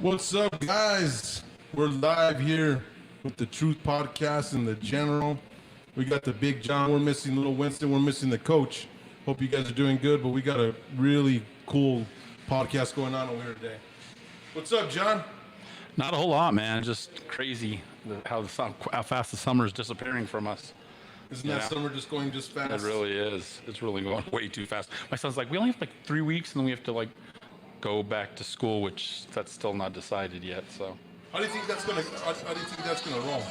What's up, guys? We're live here with the Truth Podcast and the General. We got the Big John. We're missing Little Winston. We're missing the coach. Hope you guys are doing good, but we got a really cool podcast going on over here today. What's up, John? Not a whole lot, man. Just crazy how fast the summer is disappearing from us. Isn't that summer just going just fast? It really is. It's really going way too fast. My son's like, we only have like 3 weeks, and then we have to go back to school, which that's still not decided yet. So, how do you think that's gonna roll?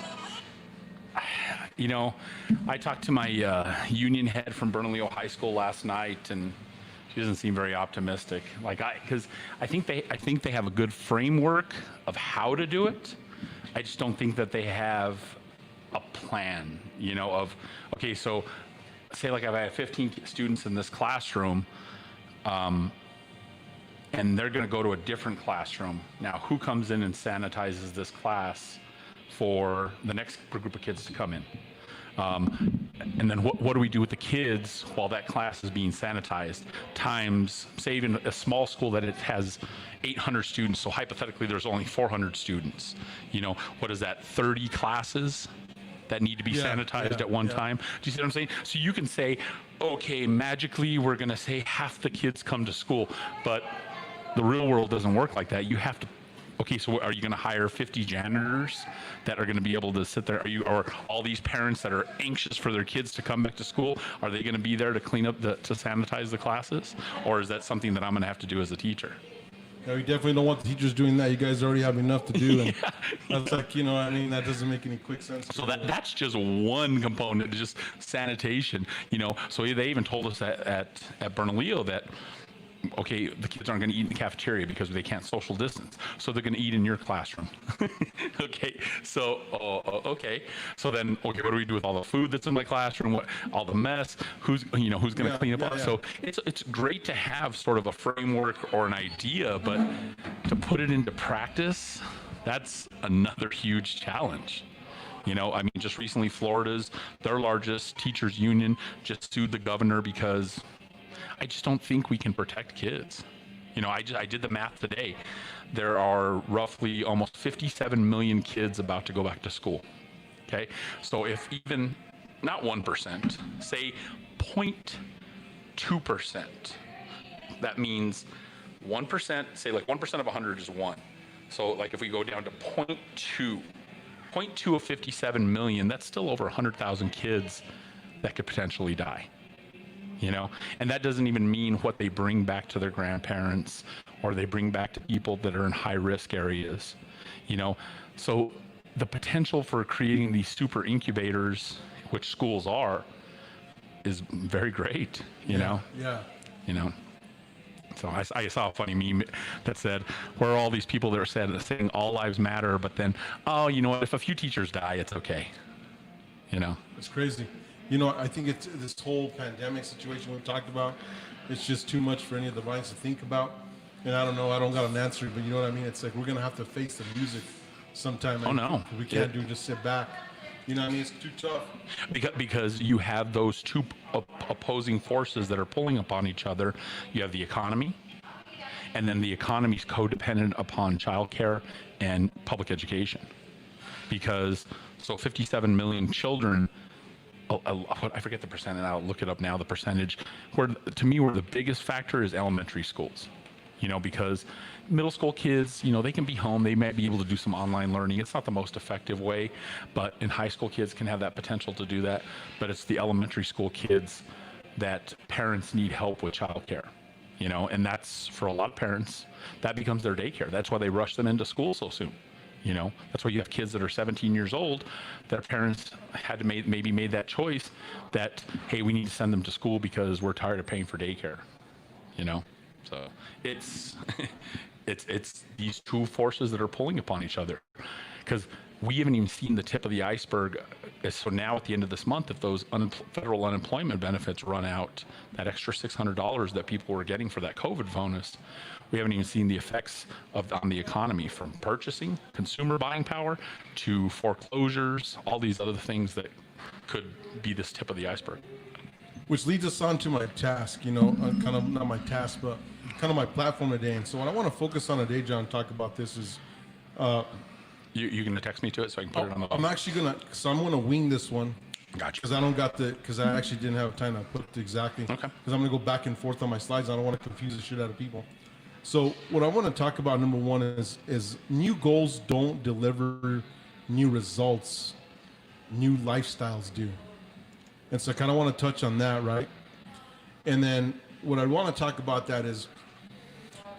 You know, I talked to my union head from Bernalillo High School last night, and she doesn't seem very optimistic. Because I think they have a good framework of how to do it. I just don't think that they have a plan. You know, of okay, so say like if I have 15 students in this classroom. And they're going to go to a different classroom. Now, who comes in and sanitizes this class for the next group of kids to come in? And then what do we do with the kids while that class is being sanitized? Times, say even a small school that it has 800 students, so hypothetically there's only 400 students. You know, what is that, 30 classes that need to be sanitized at one time? Do you see what I'm saying? So you can say, okay, magically we're going to say half the kids come to school, but the real world doesn't work like that. You have to, okay, so are you going to hire 50 janitors that are going to be able to sit there? Or all these parents that are anxious for their kids to come back to school, are they going to be there to clean up, to sanitize the classes? Or is that something that I'm going to have to do as a teacher? No, you definitely don't want the teachers doing that. You guys already have enough to do. And that's like, you know, I mean, that doesn't make any quick sense. So that's just one component, just sanitation, you know. So they even told us at Bernalillo that, okay, the kids aren't going to eat in the cafeteria because they can't social distance, so they're going to eat in your classroom. Okay, so okay, so then okay, what do we do with all the food that's in my classroom? What, all the mess? Who's going to clean up? So it's great to have sort of a framework or an idea, but to put it into practice, that's another huge challenge. You know, I mean, just recently, their largest teachers union just sued the governor because I just don't think we can protect kids. You know, I did the math today. There are roughly almost 57 million kids about to go back to school. Okay, so if even not 1%, say 0.2%, that means 1%. Say like 1% of 100 is 1. So like if we go down to 0.2 of 57 million, that's still over 100,000 kids that could potentially die. You know, and that doesn't even mean what they bring back to their grandparents or they bring back to people that are in high risk areas, you know. So the potential for creating these super incubators, which schools are, is very great, you know. Yeah. You know. So I saw a funny meme that said, where are all these people that are saying all lives matter, but then, oh, you know what, if a few teachers die, it's okay. You know. It's crazy. You know, I think it's this whole pandemic situation we've talked about. It's just too much for any of the minds to think about. And I don't know, I don't got an answer, but you know what I mean? It's like we're going to have to face the music sometime. Oh, no. We can't just sit back. You know what I mean? It's too tough. Because you have those two opposing forces that are pulling upon each other. You have the economy, and then the economy is codependent upon childcare and public education. Because, so 57 million children, I forget the percent, and I'll look it up now, the percentage, where the biggest factor is elementary schools. You know, because middle school kids, you know, they can be home, they might be able to do some online learning. It's not the most effective way, but in high school kids can have that potential to do that. But it's the elementary school kids that parents need help with childcare, you know, and that's, for a lot of parents, that becomes their daycare. That's why they rush them into school so soon. You know, that's why you have kids that are 17 years old, that parents had to maybe made that choice that, hey, we need to send them to school because we're tired of paying for daycare, you know? So it's these two forces that are pulling upon each other, because we haven't even seen the tip of the iceberg. So now at the end of this month, if those federal unemployment benefits run out, that extra $600 that people were getting for that COVID bonus, we haven't even seen the effects on the economy, from purchasing, consumer buying power, to foreclosures, all these other things that could be this tip of the iceberg. Which leads us on to my task, you know, kind of not my task, but kind of my platform today. And so what I want to focus on today, John, talk about this is You going to text me to it so I can put it on the I'm actually I'm gonna wing this one. Gotcha. Because I actually didn't have time to put it exactly. Okay. Because I'm gonna go back and forth on my slides. I don't want to confuse the shit out of people. So what I want to talk about, number one, is new goals don't deliver new results. New lifestyles do. And so I kind of want to touch on that, right? And then what I want to talk about that is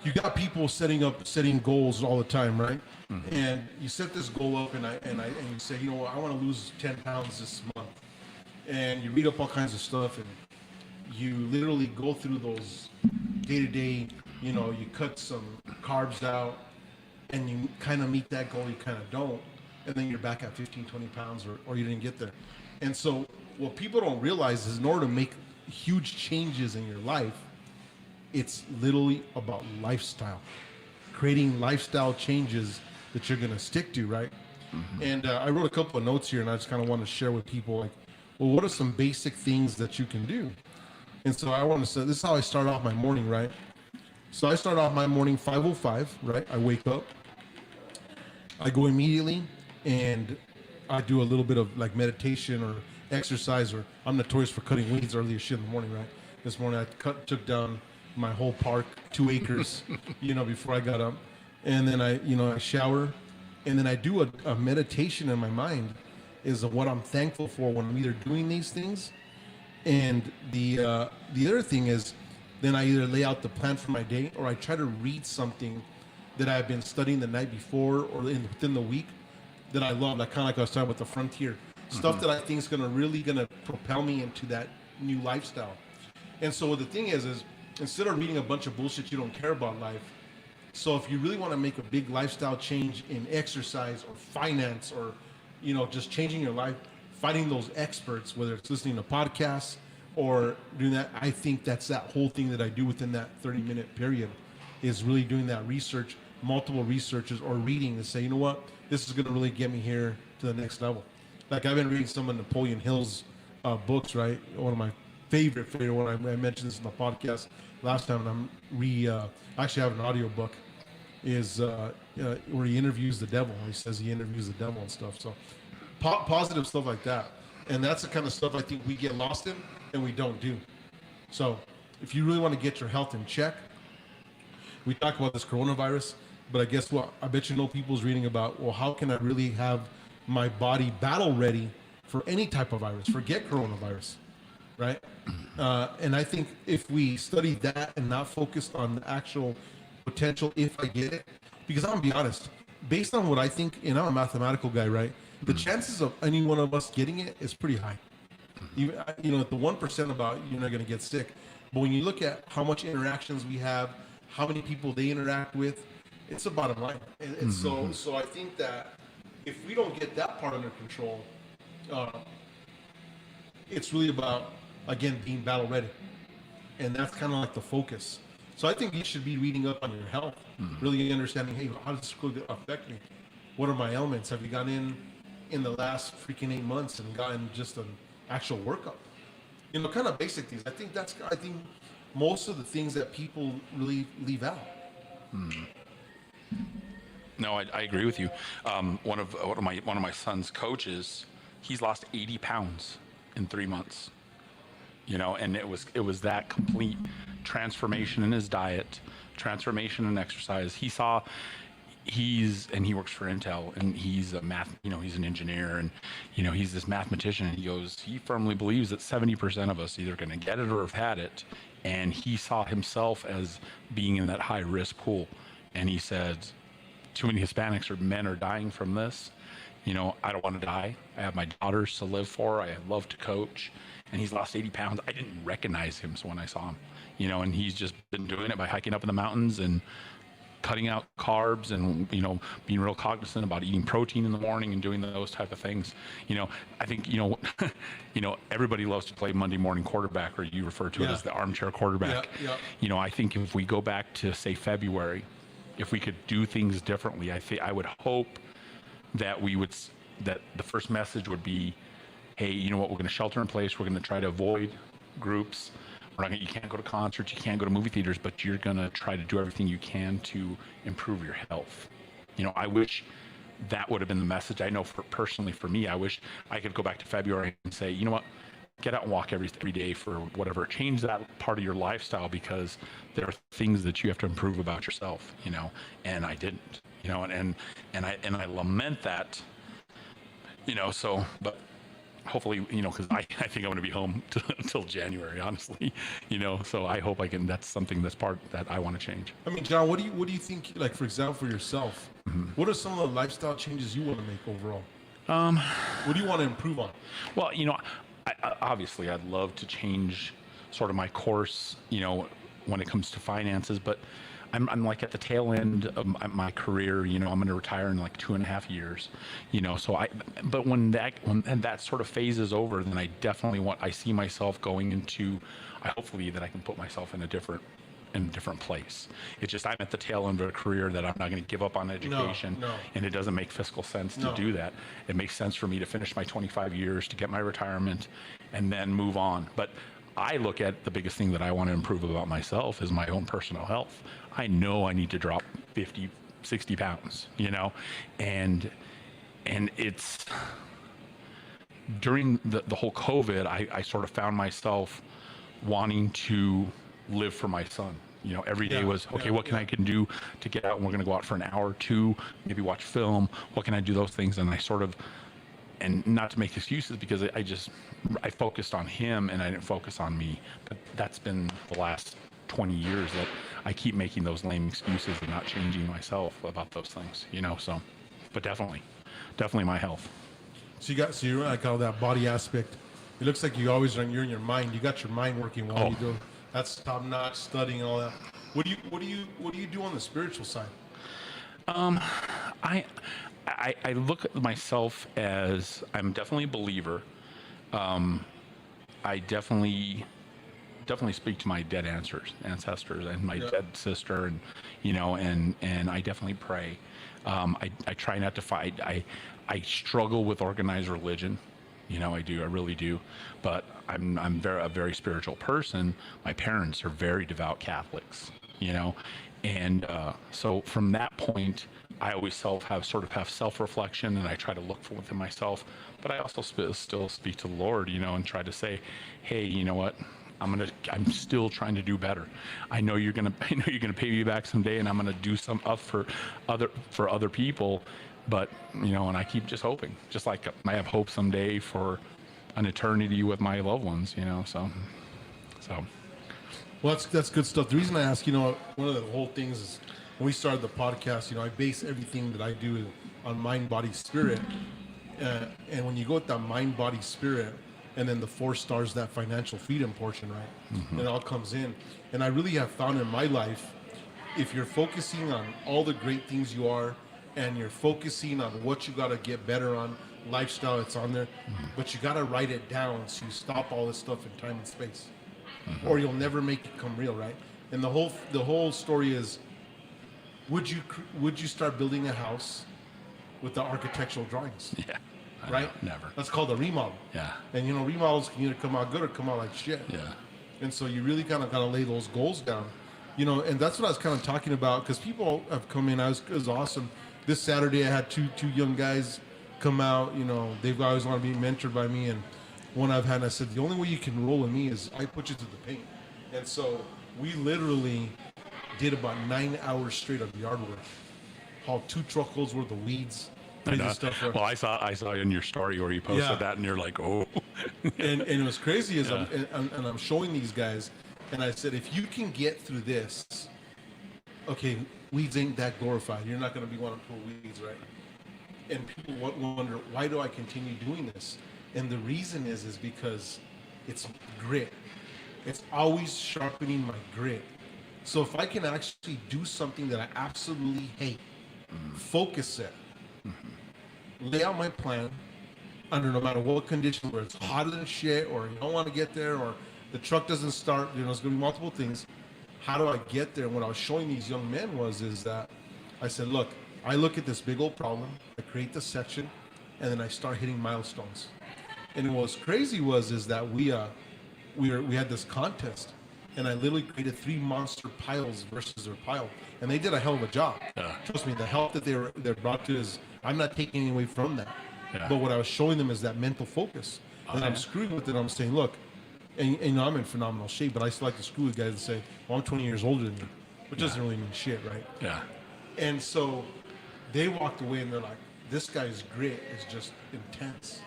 you got people setting goals all the time, right? Mm-hmm. And you set this goal up and you say, you know what, I want to lose 10 pounds this month. And you read up all kinds of stuff and you literally go through those day-to-day, you cut some carbs out and you kind of meet that goal, you kind of don't. And then you're back at 15, 20 pounds or you didn't get there. And so what people don't realize is in order to make huge changes in your life, it's literally about lifestyle, creating lifestyle changes that you're going to stick to, right? Mm-hmm. And I wrote a couple of notes here, and I just kind of want to share with people, like, well, what are some basic things that you can do? And so I want to say, this is how I start off my morning, right? So I start off my morning 5:05, right? I wake up, I go immediately, and I do a little bit of like meditation or exercise, or I'm notorious for cutting weeds early as shit in the morning, right? This morning I took down my whole park, 2 acres, before I got up. And then I shower, and then I do a meditation in my mind is of what I'm thankful for when I'm either doing these things. And the other thing is then I either lay out the plan for my day or I try to read something that I've been studying the night before or within the week that I love, like kind of like I was talking about the frontier, stuff that I think is really gonna propel me into that new lifestyle. And so the thing is instead of reading a bunch of bullshit you don't care about life, so if you really want to make a big lifestyle change in exercise or finance or, just changing your life, finding those experts, whether it's listening to podcasts or doing that, I think that's that whole thing that I do within that 30-minute period is really doing that research, multiple researches or reading to say, you know what, this is going to really get me here to the next level. Like I've been reading some of Napoleon Hill's books, right? One of my favorite one. I mentioned this in the podcast last time, and actually have an audio book is where he interviews the devil. He says he interviews the devil and stuff. So positive stuff like that. And that's the kind of stuff I think we get lost in and we don't do. So if you really want to get your health in check, we talk about this coronavirus, but I guess what? I bet people's reading about, well, how can I really have my body battle ready for any type of virus? Forget coronavirus. Right? And I think if we study that and not focus on the actual potential if I get it, because I'm going to be honest, based on what I think, and I'm a mathematical guy, right? The chances of any one of us getting it is pretty high. Even, at the 1% about you're not going to get sick. But when you look at how much interactions we have, how many people they interact with, it's a bottom line. And so I think that if we don't get that part under control, it's really about, again, being battle ready. And that's kind of like the focus. So I think you should be reading up on your health, really understanding, hey, how does this really affect me? What are my ailments? Have you gone in the last freaking 8 months and gotten just an actual workup? Kind of basic things. I think most of the things that people really leave out. No, I agree with you. One of my son's coaches, he's lost 80 pounds in 3 months. And it was that complete transformation in his diet, transformation in exercise. He works for Intel, and he's he's an engineer, and he's this mathematician, and he firmly believes that 70% of us either going to get it or have had it, and he saw himself as being in that high risk pool, and he said, too many Hispanics or men are dying from this. I don't want to die. I have my daughters to live for. I love to coach. And he's lost 80 pounds. I didn't recognize him when I saw him, and he's just been doing it by hiking up in the mountains and cutting out carbs and, being real cognizant about eating protein in the morning and doing those type of things. I think, everybody loves to play Monday morning quarterback, or you refer to it as the armchair quarterback. Yeah. I think if we go back to, say, February, if we could do things differently, I would hope that that the first message would be, hey, you know what, we're going to shelter in place. We're going to try to avoid groups. You can't go to concerts, you can't go to movie theaters, but you're going to try to do everything you can to improve your health. I wish that would have been the message. I know personally for me, I wish I could go back to February and say, you know what, get out and walk every day for whatever. Change that part of your lifestyle, because there are things that you have to improve about yourself, and I didn't, and I lament that, so, but hopefully, because I think I'm going to be home until January, honestly, so I hope that's something that's part that I want to change. I mean, John, what do you think, like, for example, for yourself, what are some of the lifestyle changes you want to make overall? What do you want to improve on? Well, obviously I'd love to change sort of my course, when it comes to finances, but I'm like at the tail end of my career, I'm going to retire in like 2.5 years, so but when that sort of phase is over, then I definitely I see myself going into, hopefully that I can put myself in a different place. It's just, I'm at the tail end of a career that I'm not going to give up on education. No. And it doesn't make fiscal sense to do that. It makes sense for me to finish my 25 years, to get my retirement, and then move on. But I look at the biggest thing that I want to improve about myself is my own personal health. I know I need to drop 50, 60 pounds, and it's during the whole COVID, I sort of found myself wanting to live for my son. Every day was, okay, what can I do to get out? And we're going to go out for an hour or two, maybe watch film. What can I do? Those things. And I sort of, and not to make excuses, because I focused on him and I didn't focus on me. But that's been the last 20 years that I keep making those lame excuses and not changing myself about those things, so, but definitely my health. So you're like all that body aspect. It looks like you're in your mind. You got your mind working while you do. That's top notch, studying all that. What do you do on the spiritual side? I look at myself as, I'm definitely a believer. I definitely speak to my dead ancestors and my dead sister, and and I definitely pray. I try not to fight. I struggle with organized religion. I really do. But I'm a very spiritual person. My parents are very devout Catholics, and so from that point, I always have self-reflection, and I try to look for within myself. But I also still speak to the Lord, and try to say, hey, you know what? I'm still trying to do better. I know you're gonna pay me back someday, and I'm gonna do some up for other people. But and I keep just hoping, just like I have hope someday for an eternity with my loved ones, so. Well, that's good stuff. The reason I ask, one of the whole things is when we started the podcast, I base everything that I do on mind, body, spirit. And when you go with that mind, body, spirit, and then the 4 stars, that financial freedom portion, right? Mm-hmm. It all comes in. And I really have found in my life, if you're focusing on all the great things you are, and you're focusing on what you got to get better on, lifestyle, it's on there, but you got to write it down so you stop all this stuff in time and space, or you'll never make it come real, right? And the whole story is, would you start building a house with the architectural drawings? Yeah. Right? Never. That's called a remodel. Yeah. And remodels can either come out good or come out like shit. Yeah. And so you really kind of got to lay those goals down, and that's what I was kind of talking about, because people have come in. It was awesome. This Saturday I had two young guys come out. They've always wanted to be mentored by me, and one I've had, and I said, the only way you can roll with me is I put you to the paint. And so we literally did about 9 hours straight of yard work, hauled 2 truckloads worth of weeds. Stuff. Well, I saw in your story where you posted that, and you're like, oh. and it was crazy is I'm showing these guys, and I said, if you can get through this, okay, weeds ain't that glorified. You're not going to be wanting to pull weeds, right? And people wonder, why do I continue doing this? And the reason is because it's grit. It's always sharpening my grit. So if I can actually do something that I absolutely hate, focus it, lay out my plan under no matter what condition, where it's hotter than shit, or you don't want to get there, or the truck doesn't start, there's going to be multiple things. How do I get there? And what I was showing these young men is that I said, look, I look at this big old problem, I create the section, and then I start hitting milestones. And what was crazy is that we had this contest, and I literally created 3 monster piles versus their pile, and they did a hell of a job. Yeah. Trust me, the help that they're brought to is, I'm not taking any away from that, Yeah. but what I was showing them is that mental focus, and I'm screwing with it. I'm saying, look, and you know, I'm in phenomenal shape, but I still like to screw with guys and say, well, I'm 20 years older than you, which doesn't really mean shit, right? Yeah. And so they walked away and they're like, this guy's grit is just intense.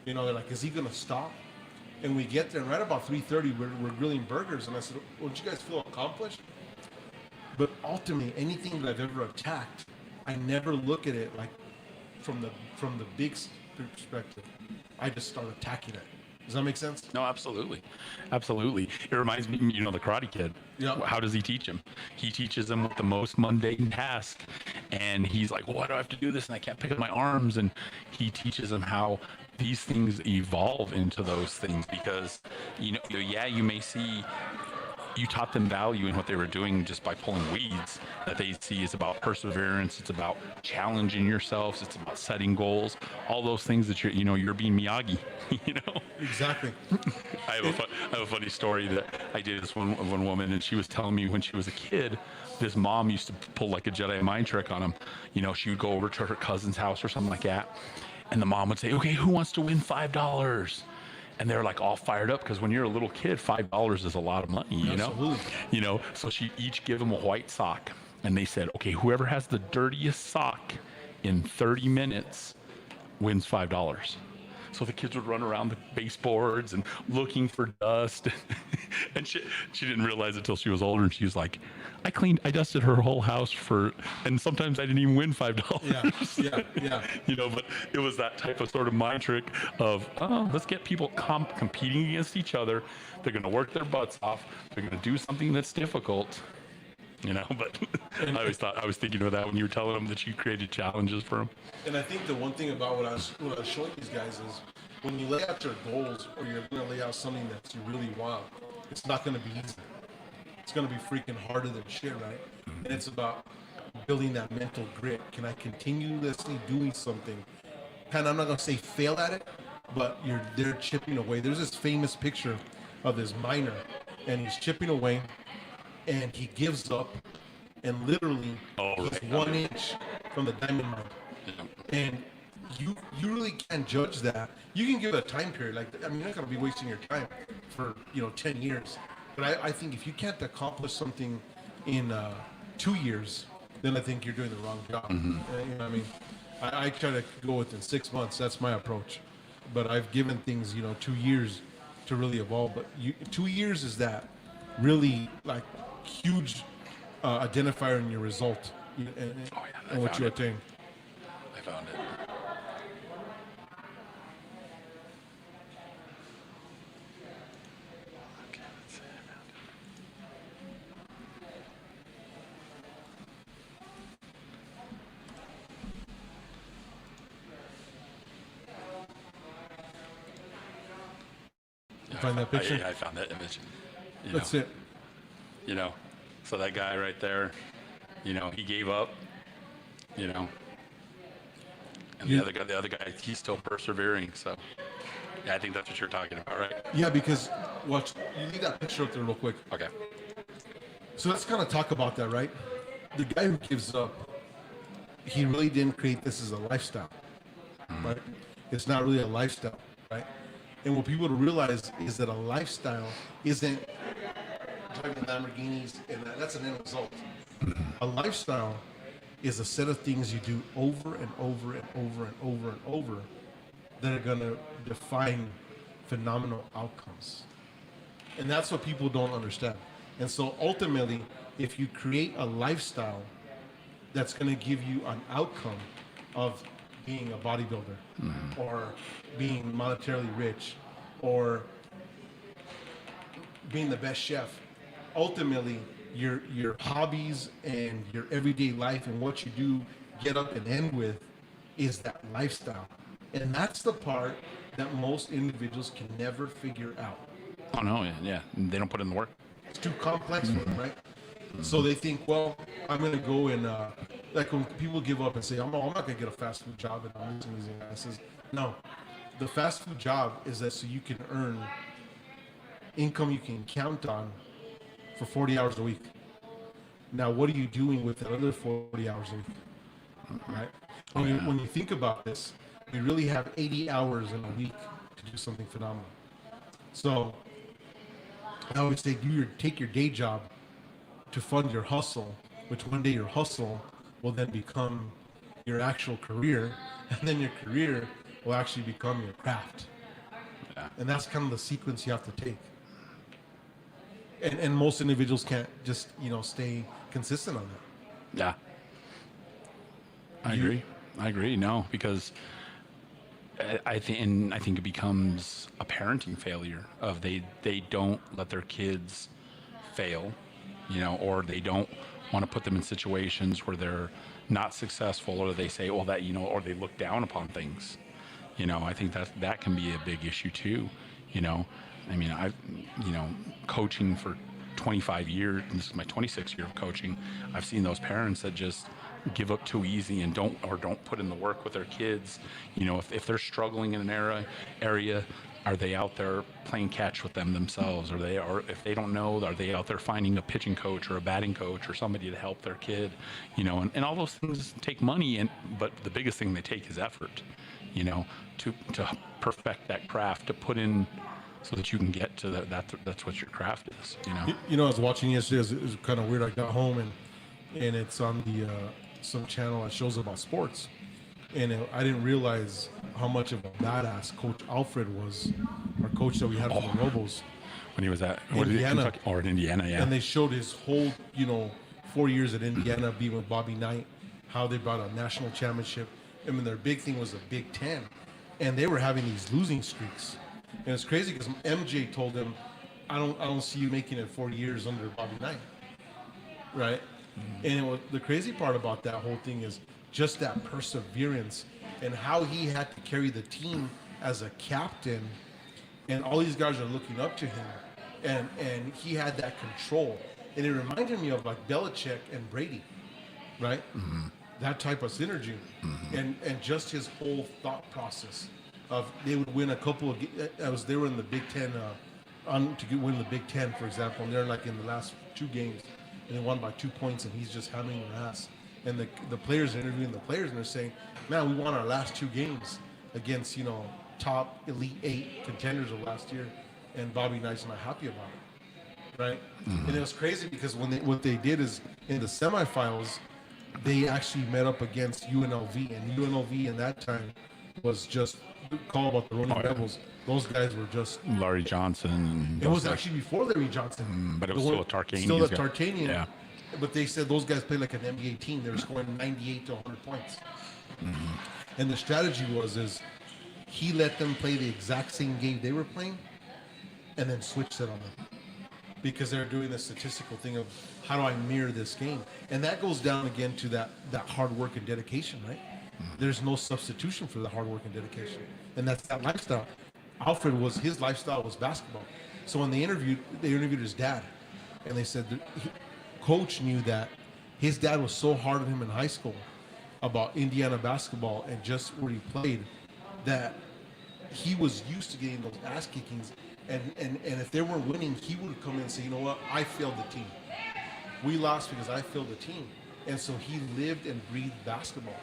You know, they're like, is he going to stop? And we get there, and right about 3:30, we're grilling burgers. And I said, well, don't you guys feel accomplished? But ultimately, anything that I've ever attacked, I never look at it like from the big perspective. I just start attacking it. Does that make sense? No, absolutely. Absolutely. It reminds me, you know, the Karate Kid. Yeah. How does he teach him? He teaches him with the most mundane task. And he's like, well, why do I have to do this? And I can't pick up my arms. And he teaches him how these things evolve into those things because, you know, yeah, you may see, you taught them value in what they were doing just by pulling weeds. That they see is about perseverance. It's about challenging yourselves. It's about setting goals. All those things that you're being Miyagi. You know. Exactly. I have a funny story that I did this one woman, and she was telling me when she was a kid, this mom used to pull like a Jedi mind trick on him. You know, she would go over to her cousin's house or something like that, and the mom would say, "Okay, who wants to win $5?" And they're like all fired up because when you're a little kid, $5 is a lot of money, you know? Absolutely. You know, so she each give them a white sock. And they said, okay, whoever has the dirtiest sock in 30 minutes wins $5. So the kids would run around the baseboards and looking for dust. And she didn't realize it until she was older. And she was like, I dusted her whole house and sometimes I didn't even win $5. Yeah. You know, but it was that type of sort of mind trick of, oh, let's get people competing against each other. They're going to work their butts off. They're going to do something that's difficult. You know, but I was thinking of that when you were telling them that you created challenges for them. And I think the one thing about what I was showing these guys is when you lay out your goals or you're going to lay out something that you really want, it's not going to be easy. It's going to be freaking harder than shit, right? And it's about building that mental grit. Can I continuously doing something? Kind of, I'm not going to say fail at it, but they're chipping away. There's this famous picture of this miner, and he's chipping away. And he gives up, and literally he's 1 inch from the diamond mine. And you really can't judge that. You can give it a time period. Like, I mean, you're not going to be wasting your time for 10 years. But I think if you can't accomplish something in 2 years, then I think you're doing the wrong job. You know what I mean? I try to go within 6 months. That's my approach. But I've given things 2 years to really evolve. But 2 years is that really like huge identifier in your result and what you attain. I found it. Okay, let's see. You find that picture? I found that image. That's it. You know, so that guy right there, he gave up, and the other guy, he's still persevering. So, yeah, I think that's what you're talking about, right? Yeah, because watch, you leave that picture up there real quick. Okay. So let's kind of talk about that, right? The guy who gives up, he really didn't create this as a lifestyle, right? It's not really a lifestyle, right? And what people to realize is that a lifestyle isn't driving Lamborghinis, and that's an end result. A lifestyle is a set of things you do over and over and over and over and over that are going to define phenomenal outcomes. And that's what people don't understand. And so ultimately, if you create a lifestyle that's going to give you an outcome of being a bodybuilder or being monetarily rich or being the best chef, ultimately your hobbies and your everyday life and what you do get up and end with is that lifestyle. And that's the part that most individuals can never figure out. Oh no, yeah, they don't put in the work. It's too complex for them, right? So they think, well, I'm going to go and like when people give up and say, I'm not going to get a fast food job and I'm losing these asses. No, the fast food job is that so you can earn income you can count on for 40 hours a week. Now, what are you doing with the other 40 hours a week? Right? When you think about this, we really have 80 hours in a week to do something phenomenal. So I always say, take your day job to fund your hustle, which one day your hustle will then become your actual career, and then your career will actually become your craft. Yeah. And that's kind of the sequence you have to take. And most individuals can't just, stay consistent on that. Yeah. I agree. No, because I think it becomes a parenting failure of they don't let their kids fail, or they don't want to put them in situations where they're not successful, or they say, well, that, or they look down upon things. I think that can be a big issue too. I mean, I've, coaching for 25 years, and this is my 26th year of coaching, I've seen those parents that just give up too easy and don't put in the work with their kids. If they're struggling in an area, are they out there playing catch with them themselves? Or if they don't know, are they out there finding a pitching coach or a batting coach or somebody to help their kid? And all those things take money, but the biggest thing they take is effort, to perfect that craft, to put in so that you can get to that's what your craft is. I was watching yesterday. It was kind of weird. I got home and it's on the some channel that shows about sports, and I didn't realize how much of a badass Coach Alfred was, our coach that we had for the Lobos. When he was at Indiana. Or in Indiana, yeah. And they showed his whole 4 years at Indiana being with Bobby Knight, how they brought a national championship. I mean, their big thing was the Big Ten, and they were having these losing streaks. And it's crazy because MJ told him, I don't see you making it 40 years under Bobby Knight, right? And the crazy part about that whole thing is just that perseverance and how he had to carry the team as a captain, and all these guys are looking up to him, and he had that control. And it reminded me of like Belichick and Brady, right? Mm-hmm. That type of synergy, and just his whole thought process of they would win a couple of. They were in the Big Ten, win the Big Ten, for example, and they're like in the last 2 games, and they won by 2 points, and he's just hammering their ass. And the players are interviewing the players, and they're saying, "Man, we won our last 2 games against top Elite 8 contenders of last year, and Bobby Knight's not happy about it, right?" Mm-hmm. And it was crazy because what they did is in the semifinals, they actually met up against UNLV, and UNLV in that time was just called about the Rolling Devils. Those guys were just Larry Johnson. It was actually before Larry Johnson, but it was still a Tarkanian. Still a Tarkanian. Yeah. But they said those guys played like an NBA team. They were scoring 98 to 100 points. Mm-hmm. And the strategy is he let them play the exact same game they were playing, and then switched it on them, because they're doing the statistical thing of how do I mirror this game, and that goes down again to that hard work and dedication, right? There's no substitution for the hard work and dedication, and that's that lifestyle. Alfred his lifestyle was basketball. So when they interviewed his dad, and they said Coach knew that his dad was so hard on him in high school about Indiana basketball and just where he played, that he was used to getting those ass kickings, and if they weren't winning, he would come in and say, "You know what? I failed the team. We lost because I failed the team." And so he lived and breathed basketball.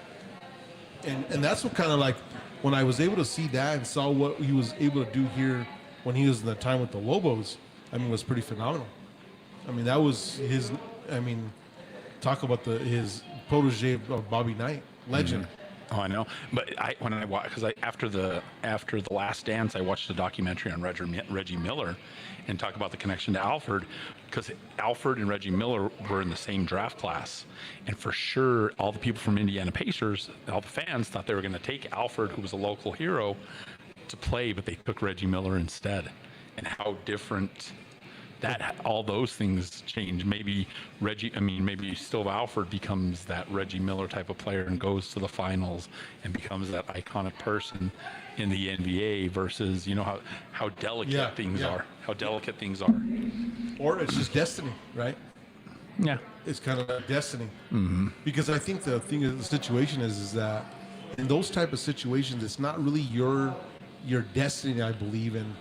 And that's what kind of like, when I was able to see that and saw what he was able to do here when he was in the time with the Lobos, I mean, it was pretty phenomenal. I mean, that was talk about his protege of Bobby Knight, legend. Mm-hmm. Oh, I know. But after the Last Dance, I watched a documentary on Reggie Miller, and talk about the connection to Alfred, because Alfred and Reggie Miller were in the same draft class, and for sure, all the people from Indiana Pacers, all the fans, thought they were going to take Alfred, who was a local hero, to play, but they took Reggie Miller instead. And how different that all those things change. Maybe still Alfred becomes that Reggie Miller type of player and goes to the finals and becomes that iconic person in the NBA versus how delicate things are. How delicate things are. Or it's just destiny, right? Yeah. It's kind of like destiny. Mm-hmm. Because I think the situation is that in those type of situations, it's not really your destiny, I believe, and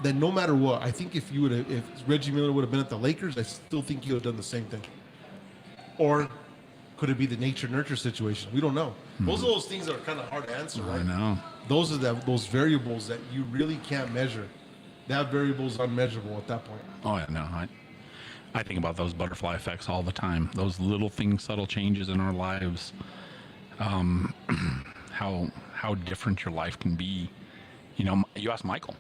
that no matter what, I think if Reggie Miller would have been at the Lakers, I still think he would have done the same thing. Or could it be the nature nurture situation? We don't know. Those are those things that are kind of hard to answer, right? I know. Those are those variables that you really can't measure. That variable is unmeasurable at that point. Oh, yeah, no. I think about those butterfly effects all the time. Those little things, subtle changes in our lives. How different your life can be. You know, you ask Michael.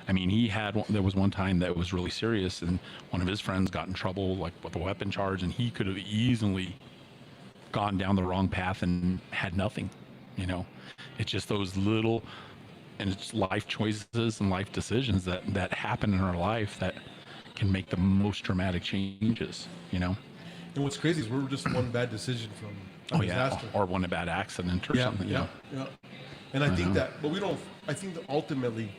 I mean, there was one time that was really serious, and one of his friends got in trouble, like with a weapon charge, and he could have easily gone down the wrong path and had nothing. You know, it's just those little, and it's life choices and life decisions that happen in our life that can make the most dramatic changes. You know. And what's crazy is we're just one bad decision from a disaster. Or one bad accident or something. Yeah. And I think that, but we don't. I think that ultimately,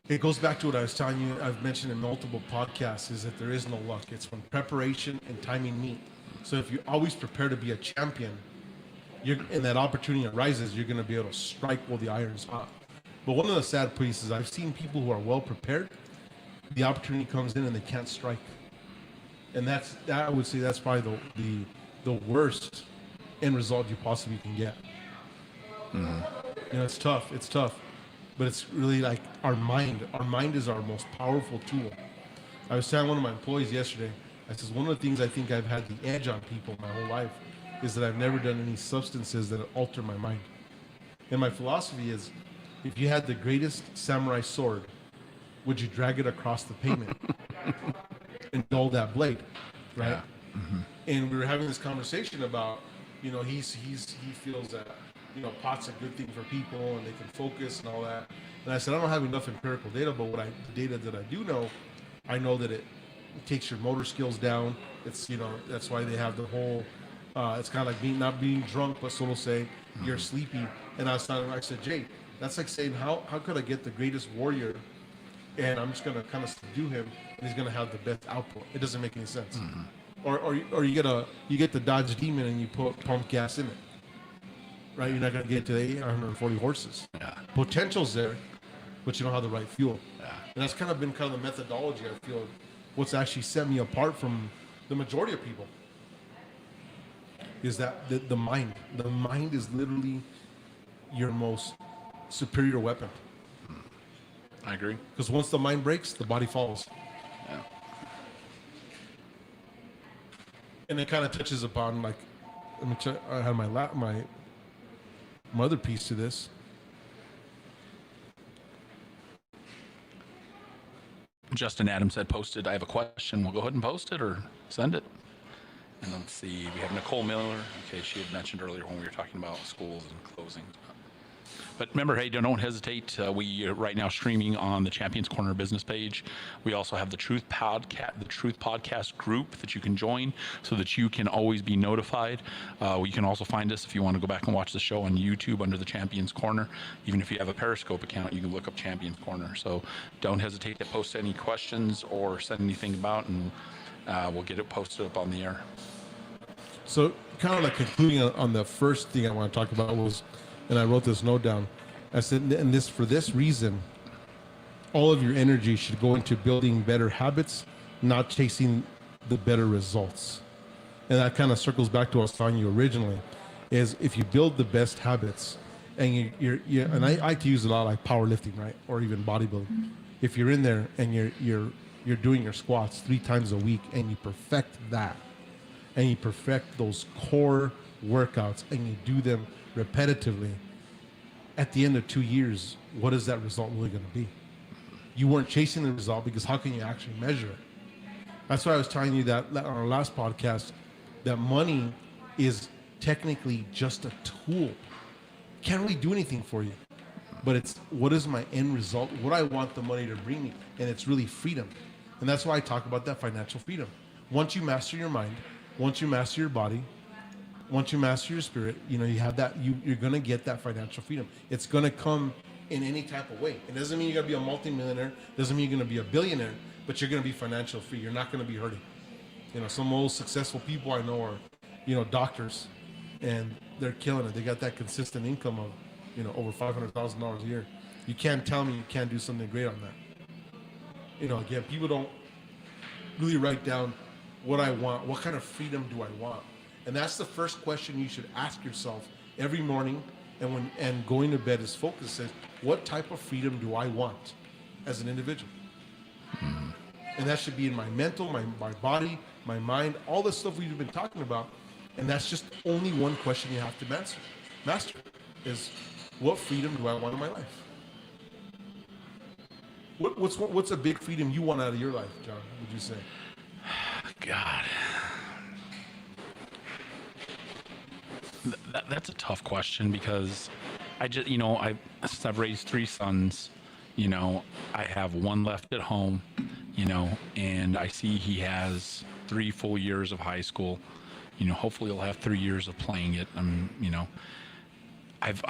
it goes back to what I was telling you. I've mentioned in multiple podcasts is that there is no luck. It's when preparation and timing meet. So if you always prepare to be a champion, and that opportunity arises, you're going to be able to strike while the iron's hot. But one of the sad pieces, I've seen people who are well prepared, the opportunity comes in and they can't strike. And I would say that's probably the worst end result you possibly can get. You know, it's tough. But it's really like our mind. Our mind is our most powerful tool. I was telling one of my employees yesterday, I says, one of the things I think I've had the edge on people my whole life is that I've never done any substances that alter my mind. And my philosophy is, if you had the greatest samurai sword, would you drag it across the pavement and dull that blade, right? Yeah. Mm-hmm. And we were having this conversation about, you know, he feels that, you know, pot's a good thing for people and they can focus and all that. And I said, I don't have enough empirical data, but the data that I do know, I know that it takes your motor skills down. It's, you know, that's why they have the whole, it's kind of like not being drunk, but so to say, you're sleepy. And I said, Jay, that's like saying, how could I get the greatest warrior and I'm just going to kind of subdue him and he's going to have the best output? It doesn't make any sense. Or you get the Dodge Demon and you put pump gas in it. Right, you're not going to get to the 840 horses. Yeah. Potential's there, but you don't have the right fuel. Yeah. And that's kind of been the methodology, I feel, what's actually set me apart from the majority of people. Is that the mind. The mind is literally your most superior weapon. I agree. Because once the mind breaks, the body falls. Yeah. And it kind of touches upon, like, I had my other piece to this. Justin Adams had posted, I have a question. We'll go ahead and post it or send it. And let's see, we have Nicole Miller. Okay, she had mentioned earlier when we were talking about schools and closing. But remember, hey, don't hesitate. We right now streaming on the Champions Corner business page. We also have the Truth Podcast group that you can join, so that you can always be notified. You can also find us if you want to go back and watch the show on YouTube under the Champions Corner. Even if you have a Periscope account, you can look up Champions Corner. So don't hesitate to post any questions or send anything about, and we'll get it posted up on the air. So kind of like concluding on the first thing I want to talk about was, and I wrote this note down. I said, and for this reason, all of your energy should go into building better habits, not chasing the better results. And that kind of circles back to what I was telling you originally, is if you build the best habits, and you're and I like to use a lot like powerlifting, right, or even bodybuilding. If you're in there and you're doing your squats 3 times a week, and you perfect that, and you perfect those core workouts, and you do them repetitively, at the end of 2 years, what is that result really going to be? You weren't chasing the result, because how can you actually measure it? That's why I was telling you that on our last podcast, that money is technically just a tool. Can't really do anything for you, but it's what is my end result? What I want the money to bring me, and it's really freedom. And that's why I talk about that financial freedom. Once you master your mind, once you master your body, once you master your spirit, you know, you have that, you're going to get that financial freedom. It's going to come in any type of way. It doesn't mean you're going to be a multimillionaire. Doesn't mean you're going to be a billionaire, but you're going to be financial free. You're not going to be hurting. You know, some old successful people I know are, you know, doctors, and they're killing it. They got that consistent income of, you know, over $500,000 a year. You can't tell me you can't do something great on that. You know, again, people don't really write down what I want, what kind of freedom do I want? And that's the first question you should ask yourself every morning, and going to bed is focused is, what type of freedom do I want as an individual? And that should be in my mental, my body, my mind, all the stuff we've been talking about. And that's just only one question you have to master is, what freedom do I want in my life? What's a big freedom you want out of your life, John, would you say? God. That's a tough question, because I just, I've raised 3 sons, I have one left at home, and I see he has 3 full years of high school, hopefully he'll have 3 years of playing it. I've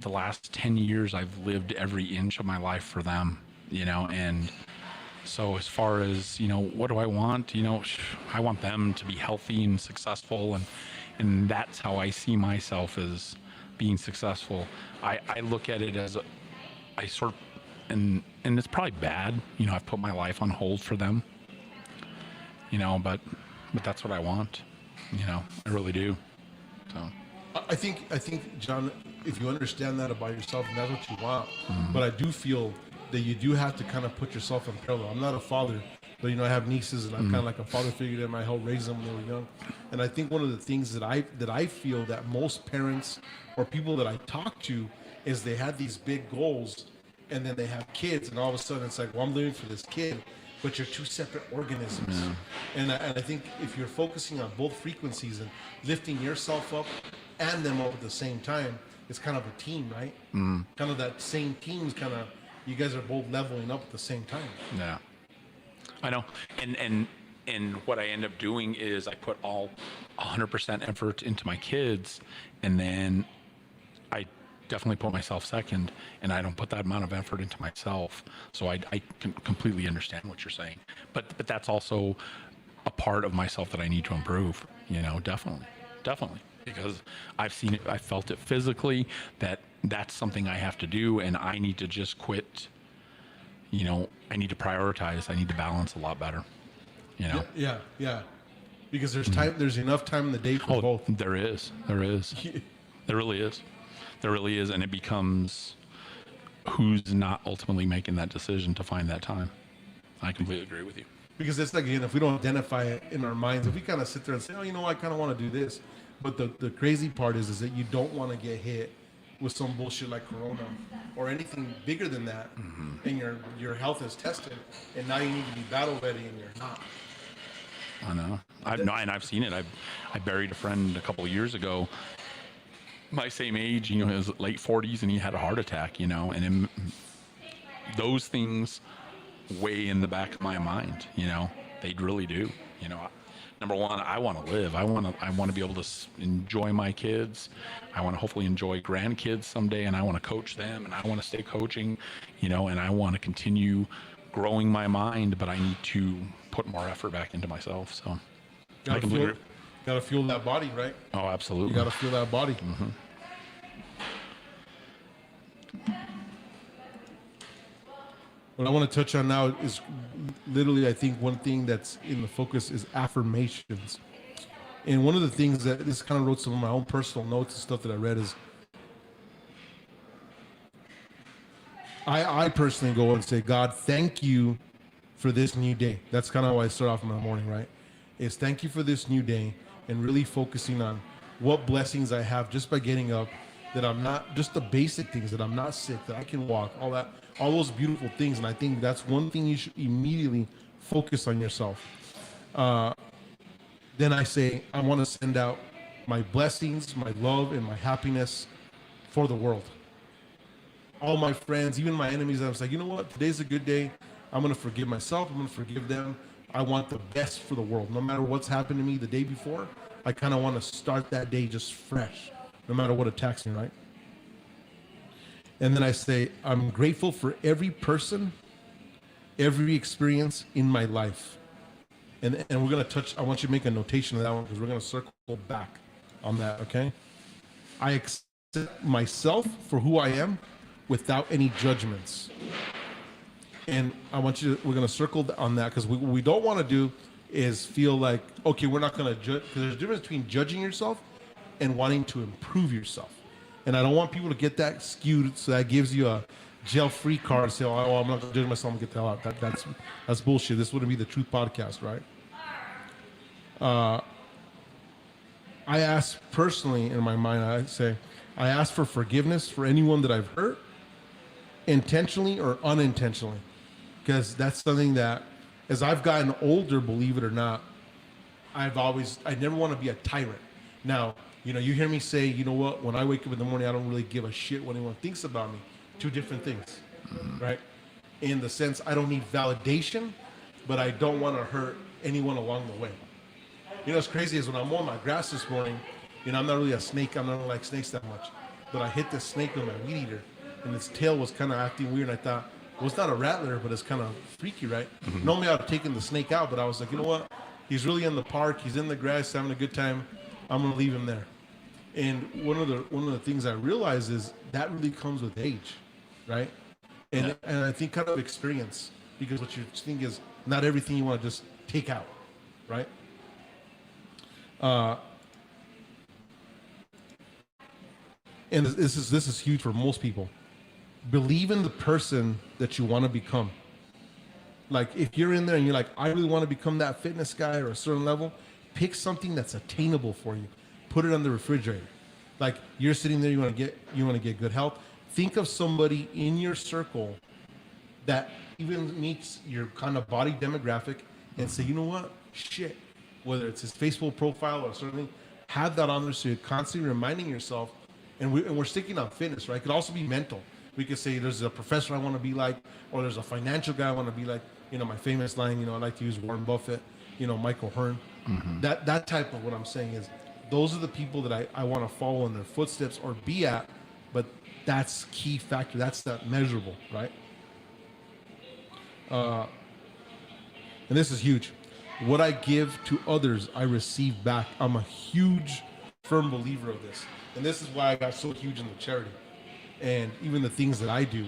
the last 10 years, I've lived every inch of my life for them, and so as far as, what do I want? I want them to be healthy and successful, and that's how I see myself as being successful. I look at it as and it's probably bad, I've put my life on hold for them, but that's what I want, I really do. So I think, John, if you understand that about yourself, and that's what you want, but I do feel that you do have to kind of put yourself in parallel. I'm not a father, but I have nieces, and I'm kind of like a father figure to them. I helped raise them when they were young, and I think one of the things that I feel that most parents or people that I talk to is they had these big goals, and then they have kids, and all of a sudden it's like, well, I'm living for this kid, but you're 2 separate organisms. And I think if you're focusing on both frequencies and lifting yourself up and them up at the same time, it's kind of a team, right? Kind of that same team's kind of, you guys are both leveling up at the same time. Yeah, I know. And what I end up doing is I put all 100% effort into my kids, and then I definitely put myself second, and I don't put that amount of effort into myself. So I can completely understand what you're saying, but that's also a part of myself that I need to improve, definitely, because I've seen it, I felt it physically, that's something I have to do, and I need to just quit. I need to prioritize, I need to balance a lot better, Yeah. Because there's enough time in the day for both. There is. There really is. And it becomes who's not ultimately making that decision to find that time. I completely agree with you. Because it's like, again, if we don't identify it in our minds, if we kind of sit there and say, oh, I kind of want to do this. But the crazy part is that you don't want to get hit with some bullshit like Corona or anything bigger than that, and your health is tested, and now you need to be battle ready, and you're not. I know. I've seen it. I buried a friend a couple of years ago, my same age, his late 40s, and he had a heart attack, and those things weigh in the back of my mind, they really do. Number one, I want to live. I want to be able to enjoy my kids. I want to hopefully enjoy grandkids someday, and I want to coach them, and I want to stay coaching, and I want to continue growing my mind, but I need to put more effort back into myself. So I can agree. Got to fuel that body, right? Oh, absolutely. You got to fuel that body. What I want to touch on now is literally, I think one thing that's in the focus is affirmations. And one of the things that this kind of wrote some of my own personal notes and stuff that I read is, I personally go and say, God, thank you for this new day. That's kind of how I start off my morning, right? Is thank you for this new day, and really focusing on what blessings I have just by getting up, that I'm not, just the basic things, that I'm not sick, that I can walk, all that, all those beautiful things. And I think that's one thing you should immediately focus on yourself. Then I say, I want to send out my blessings, my love, and my happiness for the world. All my friends, even my enemies, I was like, you know what? Today's a good day. I'm going to forgive myself. I'm going to forgive them. I want the best for the world. No matter what's happened to me the day before, I kind of want to start that day just fresh, no matter what attacks me, right? And then I say, I'm grateful for every person, every experience in my life. And we're going to touch, I want you to make a notation of that one, because we're going to circle back on that, okay? I accept myself for who I am, without any judgments. And I want you to, we're going to circle on that, because what we don't want to do is feel like, okay, we're not going to judge, because there's a difference between judging yourself and wanting to improve yourself. And I don't want people to get that skewed, so that gives you a jail-free card to say, oh, I'm not going to judge myself and get the hell out. That's bullshit. This wouldn't be the Truth Podcast, right? I ask personally in my mind, I ask for forgiveness for anyone that I've hurt, intentionally or unintentionally, because that's something that, as I've gotten older, believe it or not, I never want to be a tyrant. Now, you hear me say, you know what, when I wake up in the morning, I don't really give a shit what anyone thinks about me. Two different things, right? In the sense, I don't need validation, but I don't want to hurt anyone along the way. What's crazy is when I'm mowing my grass this morning, I'm not really a snake. I'm not really like snakes that much. But I hit this snake with my weed eater, and its tail was kind of acting weird. And I thought, well, it's not a rattler, but it's kind of freaky, right? Normally I'd have taken the snake out, but I was like, you know what? He's really in the park. He's in the grass, having a good time. I'm going to leave him there. And one of the things I realize is that really comes with age, right? And I think kind of experience, because what you think is not everything you want to just take out, right? And this is huge for most people. Believe in the person that you want to become. Like, if you're in there and you're like, I really want to become that fitness guy or a certain level, pick something that's attainable for you. Put it on the refrigerator. Like, you're sitting there, you want to get good health. Think of somebody in your circle that even meets your kind of body demographic, and say, you know what? Shit. Whether it's his Facebook profile or something, have that on there so you're constantly reminding yourself. And we're sticking on fitness, right? It could also be mental. We could say there's a professor I want to be like, or there's a financial guy I want to be like. My famous line, I like to use Warren Buffett, Michael Hearn. That type of, what I'm saying is, those are the people that I want to follow in their footsteps or be at, but that's key factor. That's that measurable, right? And this is huge. What I give to others, I receive back. I'm a huge, firm believer of this. And this is why I got so huge in the charity. And even the things that I do,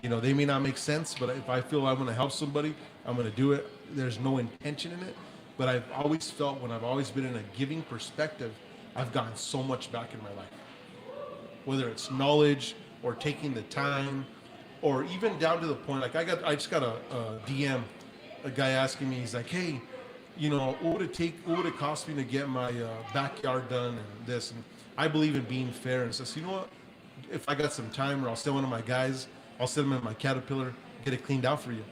they may not make sense, but if I feel I want to help somebody, I'm going to do it. There's no intention in it. But I've always felt, when I've always been in a giving perspective, I've gotten so much back in my life. Whether it's knowledge or taking the time, or even down to the point, like I just got a DM, a guy asking me, he's like, hey, what would it cost me to get my backyard done and this? And I believe in being fair, and says, you know what? If I got some time, or I'll send one of my guys, I'll send them in my Caterpillar, get it cleaned out for you.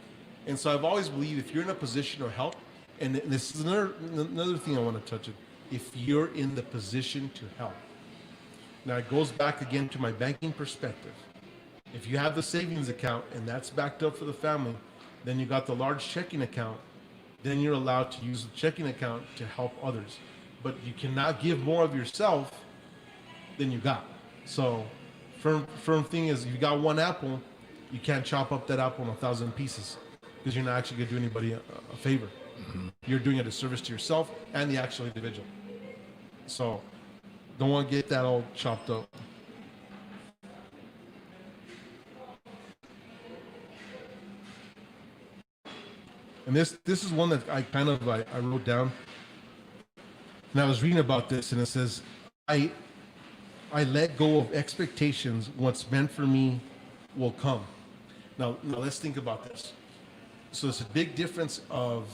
And so I've always believed, if you're in a position to help, and this is another thing I want to touch on, if you're in the position to help. Now it goes back again to my banking perspective. If you have the savings account and that's backed up for the family, then you got the large checking account, then you're allowed to use the checking account to help others. But you cannot give more of yourself than you got. So firm thing is, if you got one apple, you can't chop up that apple in 1,000 pieces, because you're not actually going to do anybody a favor. You're doing a disservice to yourself and the actual individual. So don't want to get that all chopped up. And this is one that I wrote down, and I was reading about this, and it says, I let go of expectations. What's meant for me will come. Now let's think about this. So it's a big difference of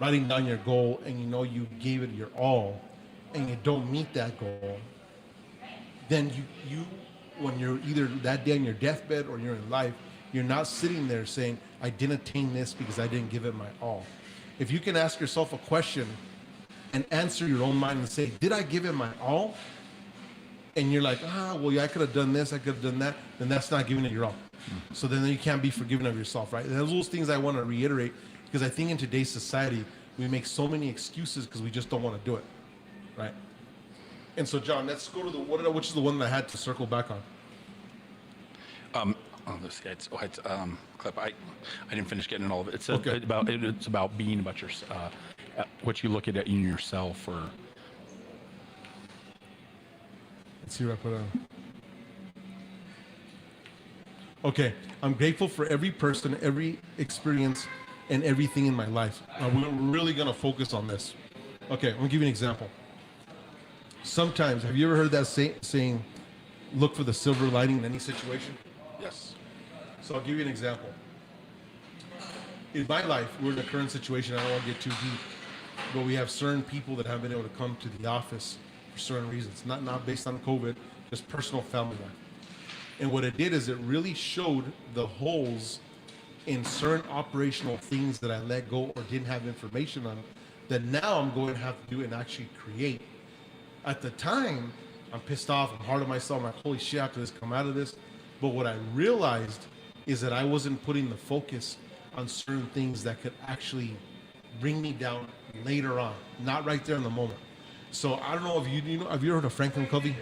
writing down your goal, and you gave it your all, and you don't meet that goal. Then you when you're either that day on your deathbed or you're in life, you're not sitting there saying, I didn't attain this because I didn't give it my all. If you can ask yourself a question and answer your own mind and say, did I give it my all? And you're like, well, yeah, I could have done this, I could have done that, then that's not giving it your all. So then you can't be forgiven of yourself, right? And those things I want to reiterate, because I think in today's society, we make so many excuses because we just don't want to do it, right? And so, John, let's go to which is the one that I had to circle back on. Let's see, it's clip. I didn't finish getting all of it. It's Okay. it's about being about your what you look at in yourself, or Let's see what I put on. Okay, I'm grateful for every person, every experience, and everything in my life. We're really gonna focus on this. Okay, I'm gonna give you an example. Sometimes, have you ever heard that saying, look for the silver lining in any situation? Yes. So I'll give you an example. In my life, we're in a current situation, I don't want to get too deep, but we have certain people that haven't been able to come to the office for certain reasons, not based on COVID, just personal family life. And what it did is it really showed the holes in certain operational things that I let go or didn't have information on that now I'm going to have to do and actually create. At the time, I'm pissed off, I'm hard on myself, I'm like, holy shit, after this, come out of this. But what I realized is that I wasn't putting the focus on certain things that could actually bring me down later on, not right there in the moment. So I don't know if you know, have you ever heard of Franklin Covey?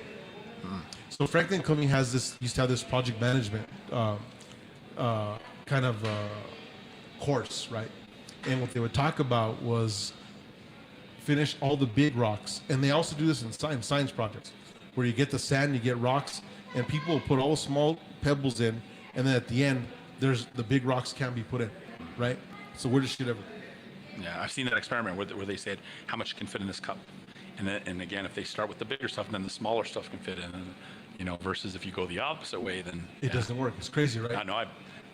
So Franklin Covey used to have this project management kind of course, right? And what they would talk about was finish all the big rocks. And they also do this in science projects, where you get the sand, you get rocks, and people will put all the small pebbles in, and then at the end, there's the big rocks can't be put in, right? So weirdest shit ever. Yeah, I've seen that experiment where they said how much can fit in this cup, and again, if they start with the bigger stuff, then the smaller stuff can fit in, and, you know, versus if you go the opposite way, then It doesn't work. It's crazy, right? I know.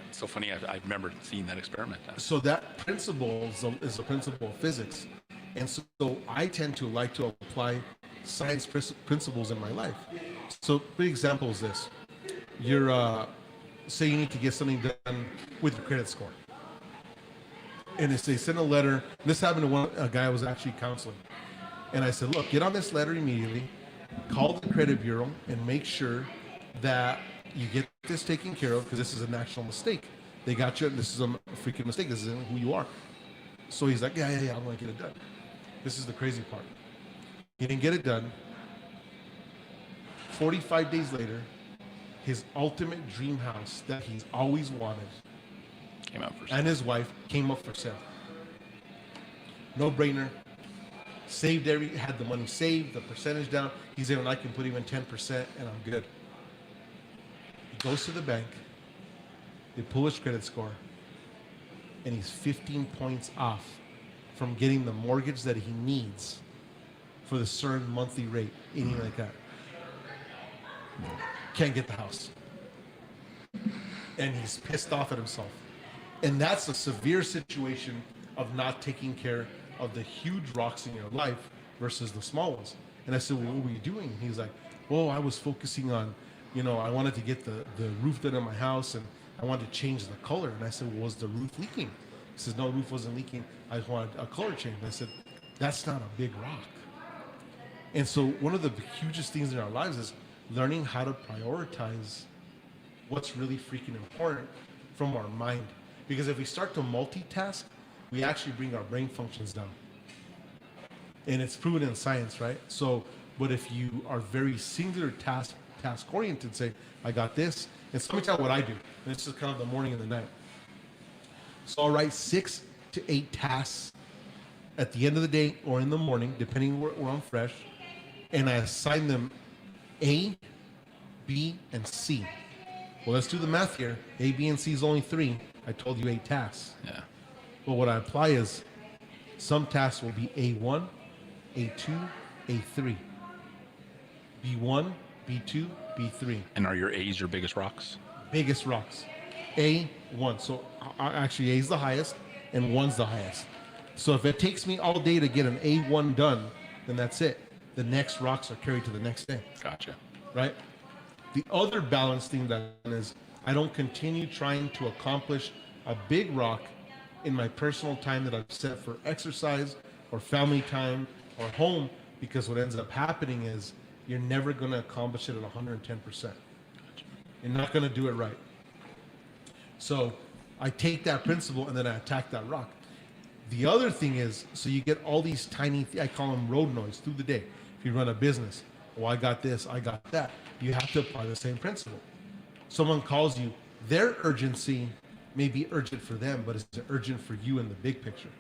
It's so funny. I remember seeing that experiment. So that principle is a principle of physics, and so I tend to like to apply science principles in my life. So big example is this: you're say you need to get something done with your credit score, and they send a letter. This happened to a guy I was actually counseling, and I said, look, get on this letter immediately, call the credit bureau, and make sure that you get this taken care of, because this is a national mistake. They got you, and this is a freaking mistake. This isn't who you are. So he's like, yeah, I'm going to get it done. This is the crazy part. He didn't get it done. 45 days later, his ultimate dream house that he's always wanted Came out for sale. and his wife came up for sale. No brainer. Had the money saved, the percentage down. He's saying, I can put even 10% and I'm good. He goes to the bank, they pull his credit score, and he's 15 points off from getting the mortgage that he needs for the certain monthly rate, anything like that. Can't get the house. And he's pissed off at himself. And that's a severe situation of not taking care of the huge rocks in your life versus the small ones. And I said, well, what were you doing? And he's like, well, I was focusing on, I wanted to get the roof done in my house, and I wanted to change the color. And I said, well, was the roof leaking? He says, no, the roof wasn't leaking. I just wanted a color change. And I said, that's not a big rock. And so one of the hugest things in our lives is learning how to prioritize what's really freaking important from our mind. Because if we start to multitask, we actually bring our brain functions down. And it's proven in science, right? So, but if you are very singular task oriented, say, I got this. And so let me tell you what I do. And this is kind of the morning and the night. So I'll write 6 to 8 tasks at the end of the day or in the morning, depending where I'm fresh. And I assign them A, B, and C. Well, let's do the math here. A, B, and C is only 3. I told you 8 tasks. Yeah. But what I apply is some tasks will be A1, A2, A3. B1, B2, B3. And are your A's your biggest rocks? Biggest rocks. A1. So actually A is the highest and 1's the highest. So if it takes me all day to get an A1 done, then that's it. The next rocks are carried to the next day. Gotcha. Right? The other balance thing that is I don't continue trying to accomplish a big rock in my personal time that I've set for exercise or family time or home, because what ends up happening is you're never going to accomplish it at 110%. You're not going to do it right. So I take that principle and then I attack that rock. The other thing is, so you get all these tiny, I call them road noise through the day. If you run a business, oh, I got this, I got that. You have to apply the same principle. Someone calls you, their urgency may be urgent for them, but it's urgent for you in the big picture.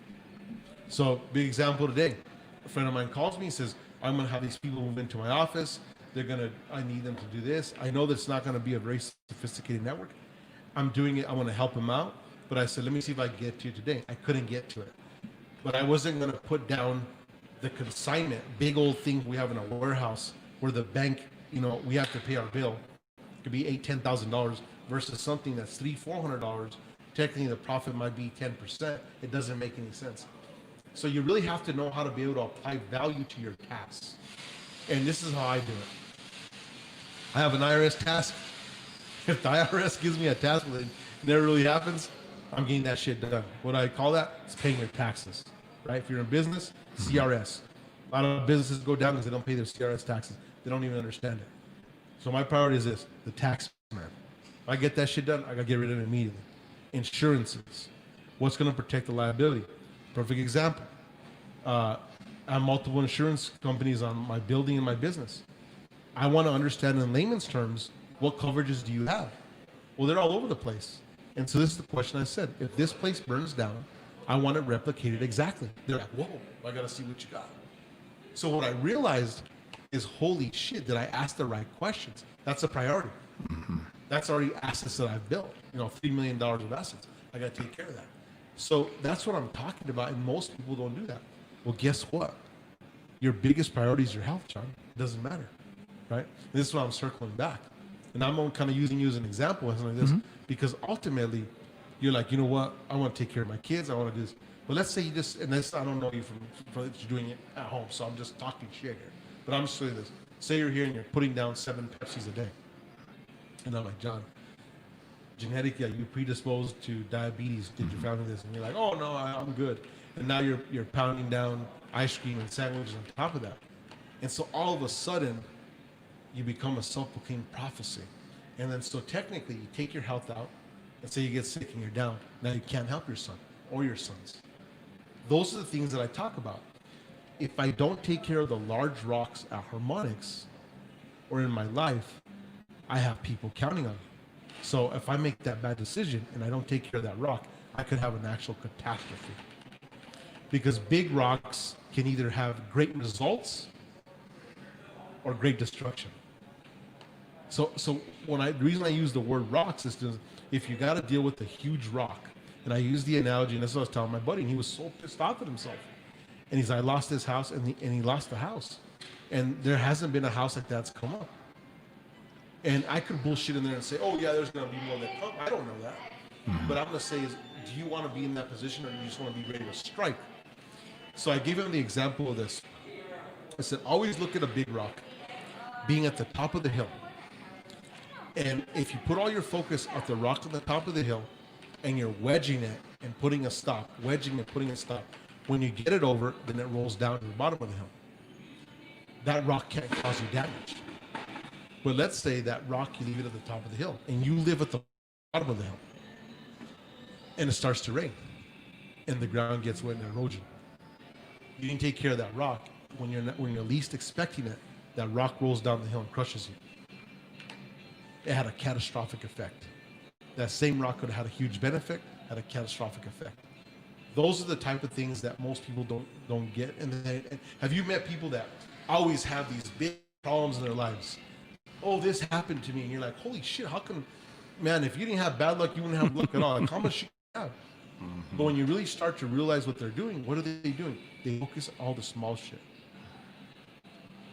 So, big example today. A friend of mine calls me and says, I'm going to have these people move into my office. I need them to do this. I know that it's not going to be a very sophisticated network. I'm doing it. I want to help him out. But I said, let me see if I can get to it today. I couldn't get to it. But I wasn't going to put down the consignment, big old thing we have in a warehouse where the bank, we have to pay our bill. It could be $8,000-$10,000 versus something that's $300-$400. Technically, the profit might be 10%. It doesn't make any sense. So you really have to know how to be able to apply value to your tasks. And this is how I do it. I have an IRS task. If the IRS gives me a task that never really happens, I'm getting that shit done. What I call that is paying your taxes, right? If you're in business, CRS. A lot of businesses go down because they don't pay their CRS taxes. They don't even understand it. So my priority is this, the tax man. If I get that shit done, I gotta get rid of it immediately. Insurances. What's gonna protect the liability? Perfect example. I have multiple insurance companies on my building and my business. I want to understand in layman's terms, what coverages do you have? Well, they're all over the place. And so this is the question I said. If this place burns down, I want it replicated exactly. They're like, whoa, I got to see what you got. So what I realized is, holy shit, did I ask the right questions? That's a priority. That's already assets that I've built. $3 million of assets. I got to take care of that. So that's what I'm talking about, and most people don't do that. Well, guess what? Your biggest priority is your health, John. It doesn't matter, right? This is why I'm circling back. And I'm kind of using you as an example, something like this, because ultimately, you're like, you know what? I want to take care of my kids. I want to do this. But let's say you just, and this, I don't know you from you're doing it at home, so I'm just talking shit here. But I'm just saying this. Say you're here and you're putting down 7 Pepsis a day. And I'm like, John, genetically, are you predisposed to diabetes? Did you found this? And you're like, oh no, I'm good. And now you're pounding down ice cream and sandwiches on top of that. And so all of a sudden, you become a self-proclaimed prophecy. And then so technically, you take your health out, and say you get sick and you're down. Now you can't help your son or your sons. Those are the things that I talk about. If I don't take care of the large rocks at Harmonics or in my life, I have people counting on me. So if I make that bad decision and I don't take care of that rock, I could have an actual catastrophe. Because big rocks can either have great results or great destruction. So the reason I use the word rocks is because if you got to deal with a huge rock, and I use the analogy, and this is what I was telling my buddy, and he was so pissed off at himself. And he's like, I lost his house, and he lost the house. And there hasn't been a house like that's come up. And I could bullshit in there and say, oh yeah, there's going to be more that come. I don't know that. But I'm going to say is, do you want to be in that position, or do you just want to be ready to strike? So I gave him the example of this. I said, always look at a big rock being at the top of the hill. And if you put all your focus at the rock at the top of the hill and you're wedging it and putting a stop, wedging and putting a stop, when you get it over, then it rolls down to the bottom of the hill. That rock can't cause you damage. But let's say that rock, you leave it at the top of the hill and you live at the bottom of the hill and it starts to rain and the ground gets wet and erosion. You didn't take care of that rock. When you're least expecting it, that rock rolls down the hill and crushes you. It had a catastrophic effect. That same rock could have had a huge benefit, had a catastrophic effect. Those are the type of things that most people don't get. And have you met people that always have these big problems in their lives? Oh, this happened to me. And you're like, holy shit, how come, man, if you didn't have bad luck, you wouldn't have luck at all. Like, how much shit you have? But when you really start to realize what they're doing, what are they doing? They focus on all the small shit.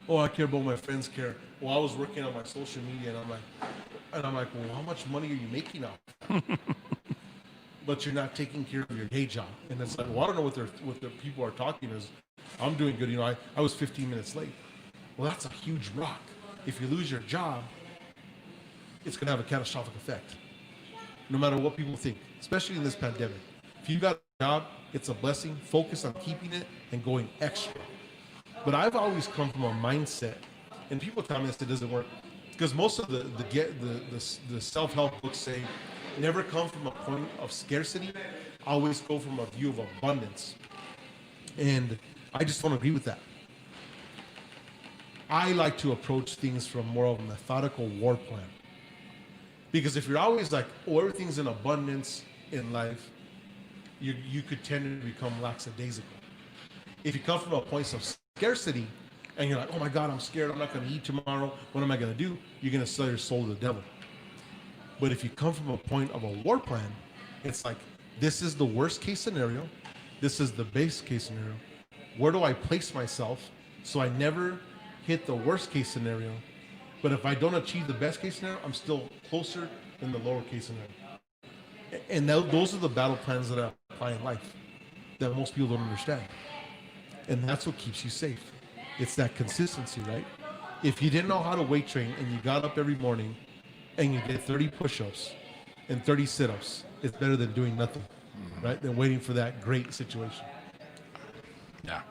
Oh, I care about my friends care. Well, I was working on my social media, and I'm like, well, how much money are you making off? But you're not taking care of your day job. And it's like, well, I don't know what the people are talking is. I'm doing good. I was 15 minutes late. Well, that's a huge rock. If you lose your job, it's going to have a catastrophic effect. No matter what people think, especially in this pandemic. If you got a job, it's a blessing. Focus on keeping it and going extra. But I've always come from a mindset, and people tell me this, it doesn't work, because most of the self-help books say, never come from a point of scarcity, always go from a view of abundance. And I just don't agree with that. I like to approach things from more of a methodical war plan. Because if you're always like, oh, everything's in abundance in life, you could tend to become lackadaisical. If you come from a place of scarcity, and you're like, oh my God, I'm scared, I'm not going to eat tomorrow, what am I going to do? You're going to sell your soul to the devil. But if you come from a point of a war plan, it's like, this is the worst case scenario. This is the base case scenario. Where do I place myself so I never hit the worst case scenario? But if I don't achieve the best case scenario, I'm still closer than the lower case scenario. And those are the battle plans that I apply in life that most people don't understand. And that's what keeps you safe. It's that consistency, right? If you didn't know how to weight train and you got up every morning and you did 30 push-ups and 30 sit-ups, it's better than doing nothing, right? Than waiting for that great situation. Yeah.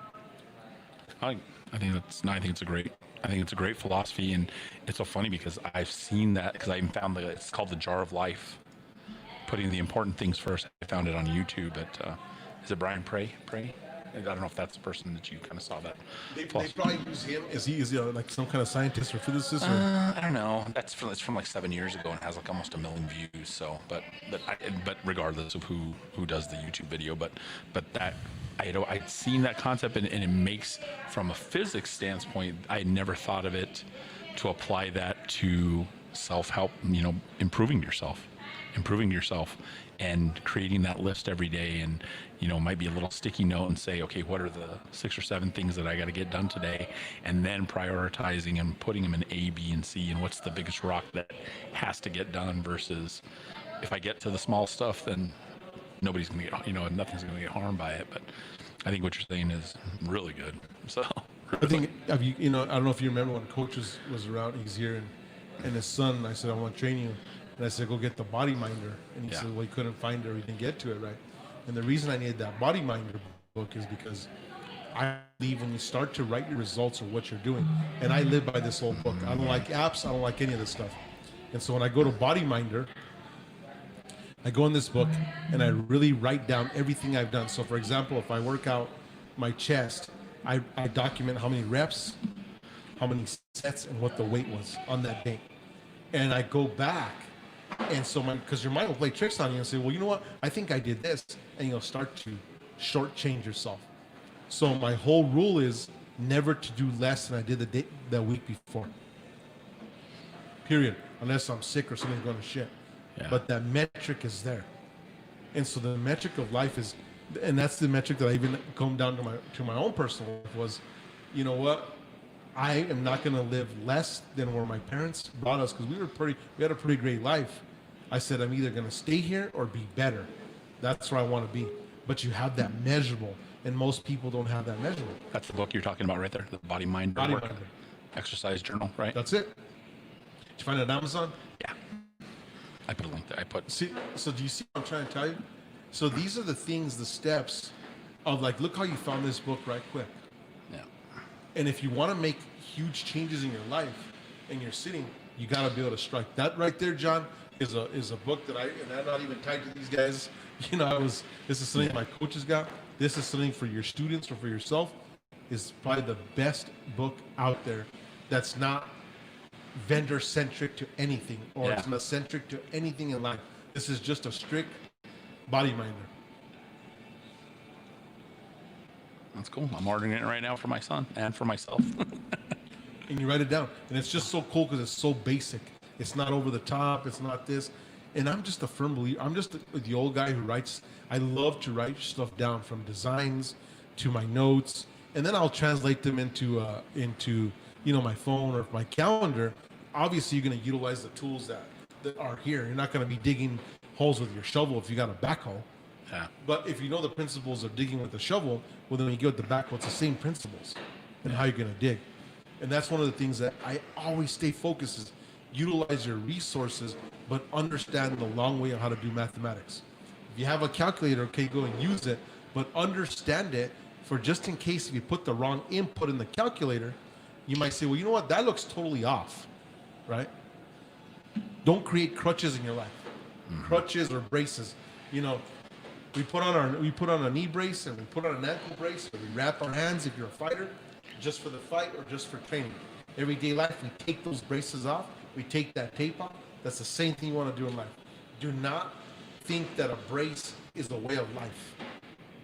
I think it's a great philosophy, and it's so funny because I've seen that, because I even found it's called the Jar of Life, putting the important things first. I found it on YouTube at is it Brian Pray? I don't know if that's the person that you kind of saw that. They probably use him. Is he like some kind of scientist or physicist? Or? I don't know. It's from like 7 years ago and has like almost 1 million views. So, but regardless of who does the YouTube video, but that I'd seen that concept, and it makes, from a physics standpoint, I never thought of it to apply that to self-help. Improving yourself, and creating that list every day, and might be a little sticky note and say, okay, what are the 6 or 7 things that I got to get done today, and then prioritizing and putting them in A, B, and C, and what's the biggest rock that has to get done, versus if I get to the small stuff, then nobody's gonna get, nothing's gonna get harmed by it. But I think what you're saying is really good. So I think, I don't know if you remember when Coach was around, he's here, and his son, I said, I want to train you. And I said, go get the Body Minder. And he said, well, he couldn't find it, or he didn't get to it, right? And the reason I needed that Body Minder book is because I believe when you start to write your results of what you're doing, and I live by this whole book. I don't like apps. I don't like any of this stuff. And so when I go to Body Minder, I go in this book and I really write down everything I've done. So for example, if I work out my chest, I document how many reps, how many sets, and what the weight was on that day. And I go back. And so because your mind will play tricks on you and say, well, you know what? I think I did this. And you'll start to shortchange yourself. So my whole rule is never to do less than I did the week before. Period. Unless I'm sick or something's going to shit. Yeah. But that metric is there. And so the metric of life is, and that's the metric that I even come down to my own personal life was, you know what? I am not going to live less than where my parents brought us, because we had a pretty great life. I said, I'm either going to stay here or be better. That's where I want to be. But you have that measurable, and most people don't have that measurable. That's the book you're talking about right there, the Body Mind Exercise Journal, right? That's it. Did you find it on Amazon? Yeah. I put a link there. See, so do you see what I'm trying to tell you? So these are the things, the steps of like, look how you found this book right quick. Yeah. And if you want to make huge changes in your life and you're sitting, you got to be able to strike. That right there, John, is a book that I'm not even tied to these guys. This is something my coaches got. This is something for your students or for yourself. Is probably the best book out there that's not vendor centric to anything, or it's not centric to anything in life. This is just a strict Body Minder. That's cool. I'm ordering it right now for my son and for myself. And you write it down. And it's just so cool because it's so basic. It's not over the top. It's not this. And I'm just a firm believer. I'm just the old guy who writes. I love to write stuff down, from designs to my notes. And then I'll translate them into my phone or my calendar. Obviously, you're going to utilize the tools that are here. You're not going to be digging holes with your shovel if you got a backhoe. Yeah. But if you know the principles of digging with the shovel, well, then when you go with the backhoe, it's the same principles and how you're going to dig. And that's one of the things that I always stay focused is utilize your resources, but understand the long way on how to do mathematics. If you have a calculator, okay, go and use it, but understand it for just in case if you put the wrong input in the calculator, you might say, well, you know what, that looks totally off, right? Don't create crutches in your life. Crutches or braces. We put on a knee brace and we put on an ankle brace, and we wrap our hands if you're a fighter, just for the fight or just for training. Everyday life, we take those braces off, we take that tape off. That's the same thing you want to do in life. Do not think that a brace is the way of life,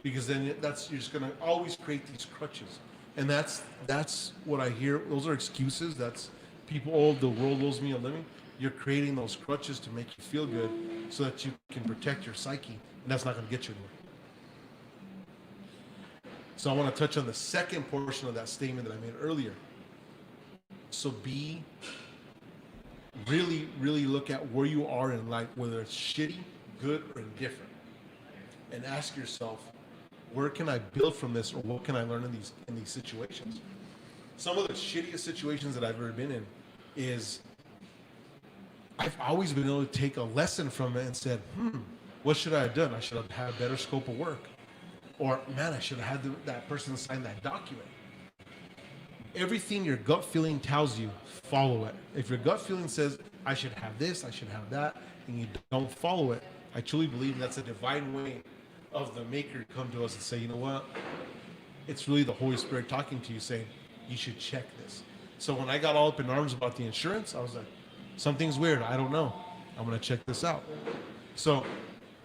because then you're just going to always create these crutches. And that's what I hear. Those are excuses. That's people, the world owes me a living. you're creating those crutches to make you feel good so that you can protect your psyche, and that's not going to get you anywhere. So I want to touch on the second portion of that statement that I made earlier. So really, really look at where you are in life, whether it's shitty, good, or indifferent, and ask yourself, where can I build from this, or what can I learn in these situations? Some of the shittiest situations that I've ever been in is I've always been able to take a lesson from it and said, what should I have done? I should have had a better scope of work. Or, man, I should have had that person sign that document. Everything your gut feeling tells you, follow it. If your gut feeling says, I should have this, I should have that, and you don't follow it, I truly believe that's a divine way of the Maker to come to us and say, you know what? It's really the Holy Spirit talking to you saying, you should check this. So when I got all up in arms about the insurance, I was like, something's weird. I don't know. I'm going to check this out. So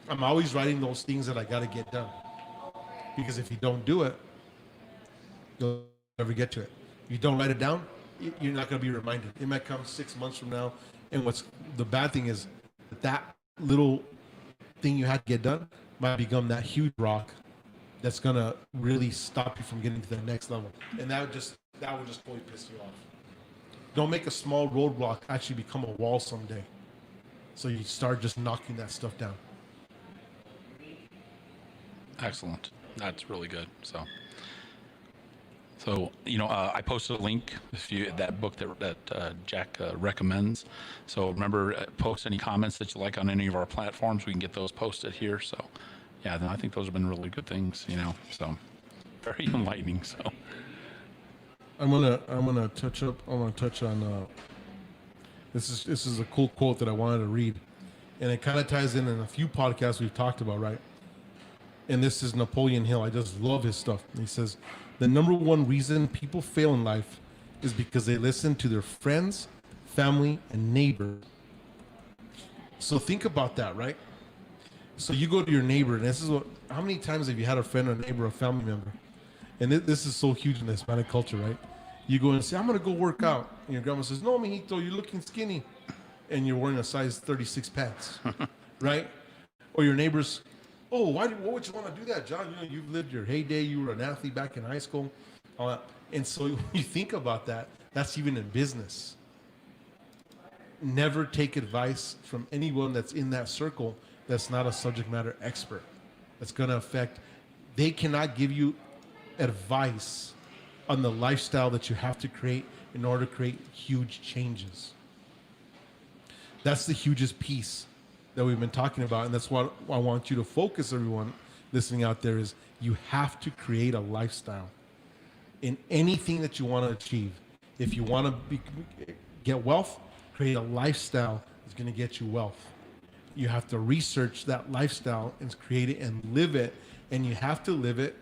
I'm always writing those things that I got to get done. Because if you don't do it, you'll never get to it. If you don't write it down, you're not going to be reminded. It might come 6 months from now. And what's the bad thing is that little thing you had to get done might become that huge rock that's going to really stop you from getting to the next level. And that would just totally piss you off. Don't make a small roadblock actually become a wall someday. So you start just knocking that stuff down. Excellent. That's really good. So I posted a link if you that book that Jack recommends. So remember, post any comments that you like on any of our platforms. We can get those posted here. So yeah, I think those have been really good things. So very enlightening. So I'm gonna touch on this is a cool quote that I wanted to read, and it kind of ties in a few podcasts we've talked about, right? And this is Napoleon Hill. I just love his stuff. He says, the number one reason people fail in life is because they listen to their friends, family, and neighbors. So think about that, right? So you go to your neighbor, and this is how many times have you had a friend or a neighbor or a family member? And this is so huge in the Hispanic culture, right? You go and say, I'm going to go work out. And your grandma says, no, mijito, you're looking skinny. And you're wearing a size 36 pants, right? Or your neighbors, oh, why would you want to do that, John? You've lived your heyday. You were an athlete back in high school. All that. And so when you think about that, that's even in business. Never take advice from anyone that's in that circle that's not a subject matter expert. That's going to affect. They cannot give you advice on the lifestyle that you have to create in order to create huge changes. That's the hugest piece that we've been talking about, and that's what I want you to focus, everyone listening out there, is you have to create a lifestyle in anything that you want to achieve. If you want to get wealth, create a lifestyle that's going to get you wealth. You have to research that lifestyle and create it and live it, and you have to live it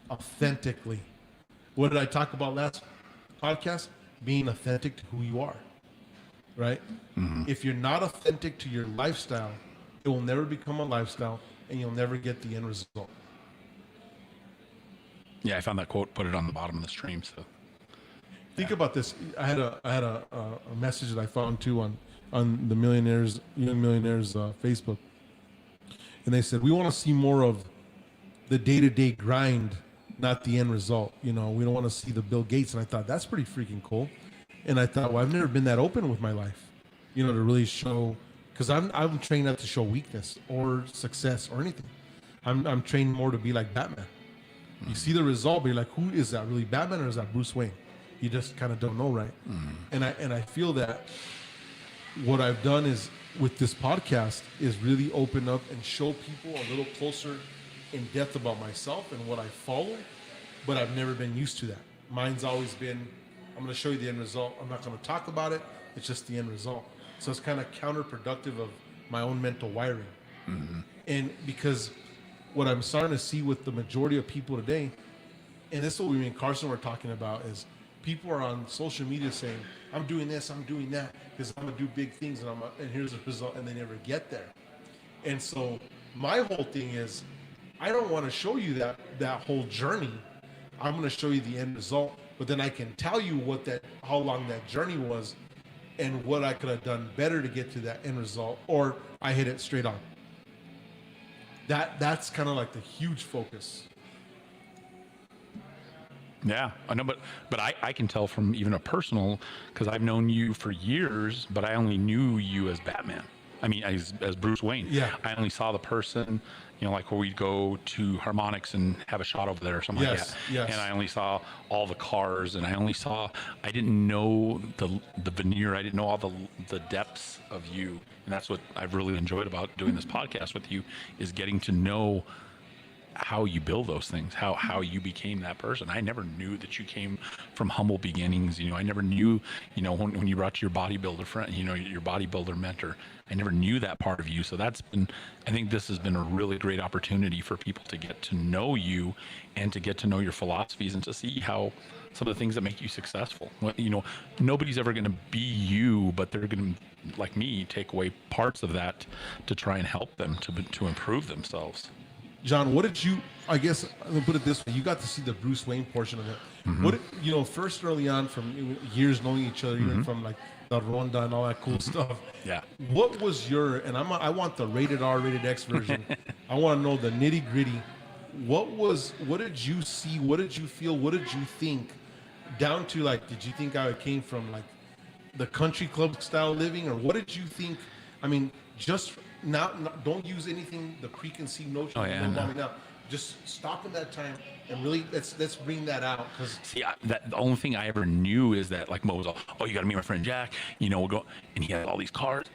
authentically. What did I talk about last podcast? Being authentic to who you are, right? Mm-hmm. If you're not authentic to your lifestyle, it will never become a lifestyle, and you'll never get the end result. Yeah, I found that quote, put it on the bottom of the stream. So think about this. I had a message that I found too on the Young Millionaires Facebook, and they said, we want to see more of the day-to-day grind, not the end result. We don't want to see the Bill Gates. And I thought, that's pretty freaking cool. And I thought, well, I've never been that open with my life, to really show, because I'm trained not to show weakness or success or anything. I'm trained more to be like Batman. Mm-hmm. You see the result, but you're like, who is that, really, Batman or is that Bruce Wayne? You just kind of don't know, right? Mm-hmm. And I feel that what I've done is, with this podcast, is really open up and show people a little closer in depth about myself and what I follow, but I've never been used to that. Mine's always been, I'm going to show you the end result. I'm not going to talk about it. It's just the end result. So it's kind of counterproductive of my own mental wiring. Mm-hmm. And because what I'm starting to see with the majority of people today, and this is what we and Carson were talking about, is people are on social media saying, I'm doing this, I'm doing that, because I'm going to do big things, and here's the result, and they never get there. And so my whole thing is, I don't want to show you that whole journey. I'm going to show you the end result, but then I can tell you how long that journey was, and what I could have done better to get to that end result, or I hit it straight on. That's kind of like the huge focus. Yeah, I know, but I can tell from even a personal, because I've known you for years, but I only knew you as Batman. I mean, as Bruce Wayne. Yeah. I only saw the person, like where we'd go to Harmonics and have a shot over there or something like Yes, that. yes. And I only saw all the cars, and I didn't know the veneer. I didn't know all the depths of you. And that's what I've really enjoyed about doing this podcast with you, is getting to know how you build those things, how you became that person. I never knew that you came from humble beginnings. I never knew, when you brought your bodybuilder friend, your bodybuilder mentor, I never knew that part of you. So I think this has been a really great opportunity for people to get to know you and to get to know your philosophies and to see how some of the things that make you successful. Nobody's ever going to be you, but they're going to, like me, take away parts of that to try and help them to improve themselves. John, what did you? I guess let me put it this way: you got to see the Bruce Wayne portion of it. What first early on, from years knowing each other, even from like the Ronda and all that cool stuff. Yeah. What was your? And I want the rated R, rated X version. I want to know the nitty gritty. What did you see? What did you feel? What did you think? Down to like, did you think I came from like the country club style living, or what did you think? I mean, just. Not don't use anything, the preconceived notion. Oh, yeah, no. Now, just stop in that time and really let's bring that out, because See, the only thing I ever knew is that, like, Mo was all, "Oh, you got to meet my friend Jack." We'll go, and he had all these cars,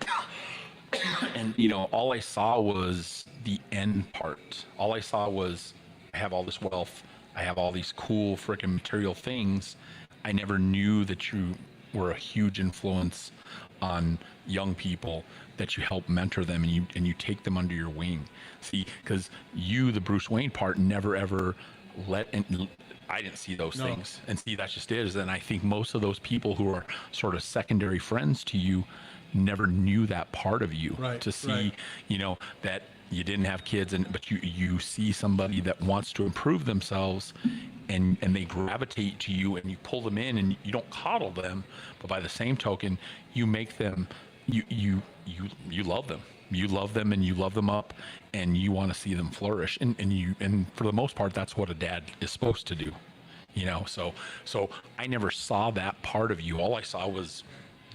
and all I saw was the end part. All I saw was, I have all this wealth, I have all these cool freaking material things. I never knew that you were a huge influence on young people, that you help mentor them and you take them under your wing. See, because you, the Bruce Wayne part, never ever I didn't see those things. And see, that just is. And I think most of those people who are sort of secondary friends to you never knew that part of you. Right, to see, that you didn't have kids, but you see somebody that wants to improve themselves, and they gravitate to you, and you pull them in, and you don't coddle them, but by the same token, you make them, you love them. You love them, and you love them up, and you want to see them flourish. And for the most part, that's what a dad is supposed to do. So I never saw that part of you. All I saw was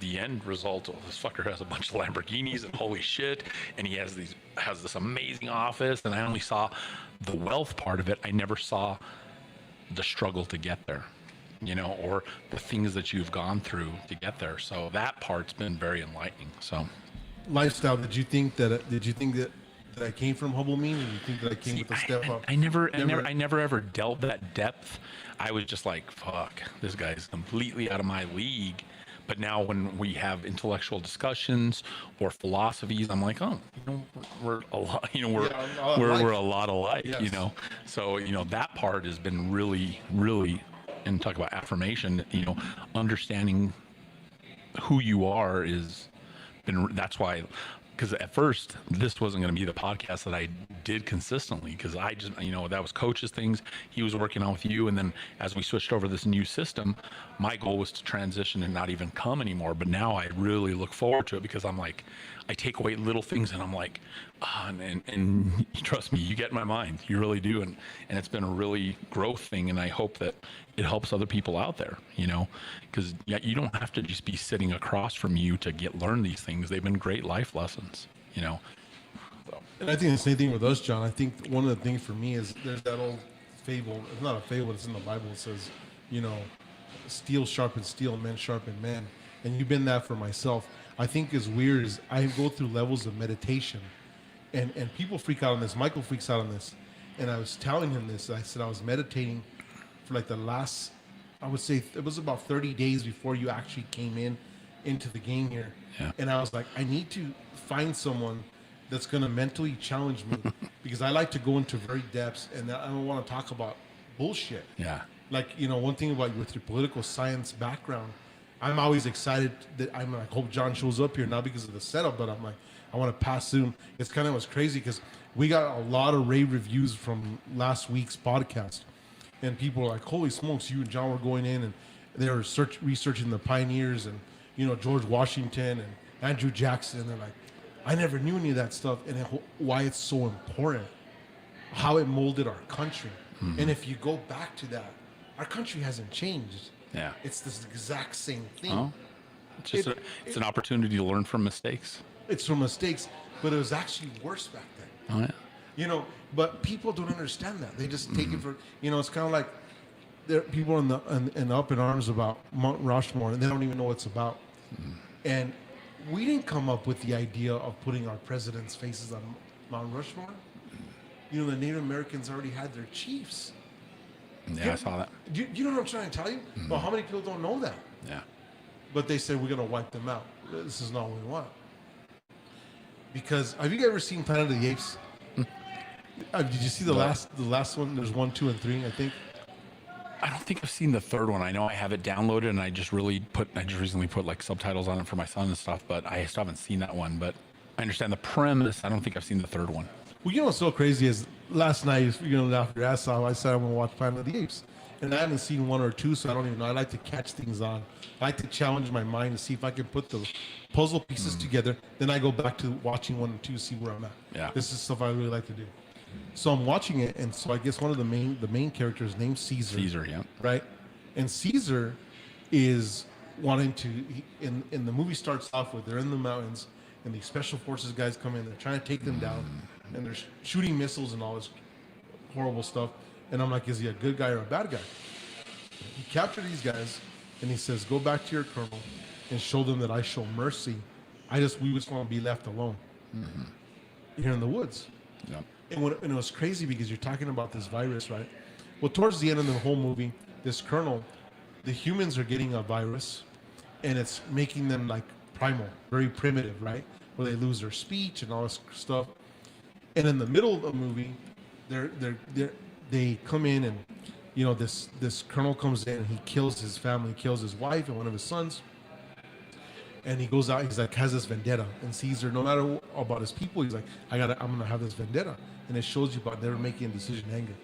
the end result. This fucker has a bunch of Lamborghinis, and holy shit, and he has this amazing office, and I only saw the wealth part of it. I never saw the struggle to get there, or the things that you've gone through to get there. So that part's been very enlightening. So lifestyle. Did you think that I came from humble means, or did you think that I came with a step up? I never ever dealt that depth. I was just like, fuck, this guy's completely out of my league. But now when we have intellectual discussions or philosophies, I'm like, oh, we're a lot, we're a lot alike, Yes. So, that part has been really, really, and talk about affirmation, understanding who you are that's why, because at first this wasn't going to be the podcast that I did consistently, because I just, that was Coach's things. He was working on with you. And then as we switched over this new system, my goal was to transition and not even come anymore. But now I really look forward to it, because I'm like, I take away little things, and I'm like, and trust me, you get in my mind, you really do. And it's been a really growth thing. And I hope that it helps other people out there, because you don't have to just be sitting across from you to learn these things. They've been great life lessons, So. And I think the same thing with us, John. I think one of the things for me is there's that old fable. It's not a fable. It's in the Bible. It says, steel sharpens steel, men sharpen men. And you've been that for myself. I think is weird is I go through levels of meditation, and people freak out on this. Michael freaks out on this. And I was telling him this. I said I was meditating for like the last, I would say it was about 30 days before you actually came into the game here. Yeah. And I was like, I need to find someone that's going to mentally challenge me, because I like to go into very depths, and I don't want to talk about bullshit. Yeah. Like, one thing about with your political science background, I'm always excited that I hope John shows up here, not because of the setup, but I'm like, I want to pass through. It's kind of was crazy because we got a lot of rave reviews from last week's podcast, and people were like, holy smokes, you and John were going in, and they were researching the pioneers, and George Washington and Andrew Jackson. They're like, I never knew any of that stuff, and why it's so important, how it molded our country. And if you go back to that, our country hasn't changed. Yeah. It's this exact same thing. Oh, it's just it's an opportunity to learn from mistakes. It's from mistakes, but it was actually worse back then. Oh yeah. But people don't understand that. They just take it for, it's kind of like there are people in up in arms about Mount Rushmore, and they don't even know what it's about. And we didn't come up with the idea of putting our presidents' faces on Mount Rushmore. The Native Americans already had their chiefs. Yeah, I saw that. Do you know what I'm trying to tell you? Well, how many people don't know that? Yeah. But they said, we're going to wipe them out. This is not what we want. Because, have you ever seen Planet of the Apes? Did you see the last one? There's 1, 2, and 3, I think. I don't think I've seen the third one. I know I have it downloaded, and I just recently put like subtitles on it for my son and stuff, but I still haven't seen that one. But I understand the premise. I don't think I've seen the third one. Well, what's so crazy is last night, you're going to laugh your ass off. I said I'm going to watch Planet of the Apes. And I haven't seen 1 or 2, so I don't even know. I like to catch things on. I like to challenge my mind to see if I can put the puzzle pieces together. Then I go back to watching 1 and 2, see where I'm at. Yeah. This is stuff I really like to do. So I'm watching it, and so I guess one of the main characters named Caesar. Caesar, yeah. Right? And Caesar is wanting to, in the movie starts off with, they're in the mountains, and these special forces guys come in, they're trying to take them down, and they're shooting missiles and all this horrible stuff. And I'm like, is he a good guy or a bad guy? He captured these guys, and he says, go back to your colonel and show them that I show mercy. We just want to be left alone here in the woods. Yeah. And it was crazy because you're talking about this virus, right? Well, towards the end of the whole movie, this colonel, the humans are getting a virus, and it's making them like primal, very primitive, right? Where they lose their speech and all this stuff. And in the middle of the movie, they come in, and this colonel comes in, and he kills his family, kills his wife and one of his sons. And he goes out, he's like, has this vendetta. And Caesar, no matter about his people, he's like, I'm gonna have this vendetta. And it shows you about never making a decision in anger.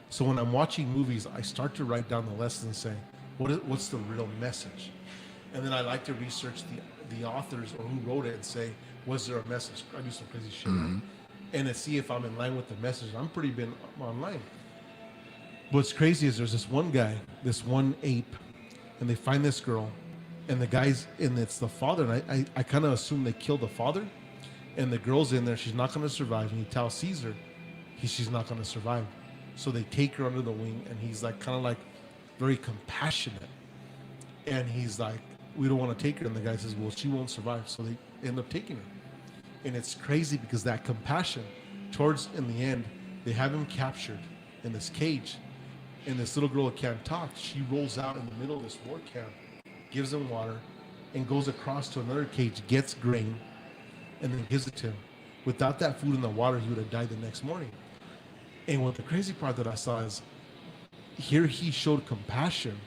So when I'm watching movies, I start to write down the lessons, saying, what's the real message? And then I like to research the authors or who wrote it and say, was there a message? I do some crazy shit. Right? And to see if I'm in line with the message. I'm pretty been online. What's crazy is there's this one guy, this one ape, and they find this girl, and the guy's, and it's the father, and I kind of assume they killed the father, and the girl's in there, she's not going to survive, and he tells Caesar she's not going to survive. So they take her under the wing, and he's like kind of like very compassionate, and he's like, we don't want to take her, and the guy says, well, she won't survive, so they end up taking her. And it's crazy because that compassion, in the end, they have him captured in this cage, and this little girl that can't talk, she rolls out in the middle of this war camp, gives him water, and goes across to another cage, gets grain, and then gives it to him. Without that food and the water, he would have died the next morning. And what the crazy part that I saw is, here he showed compassion,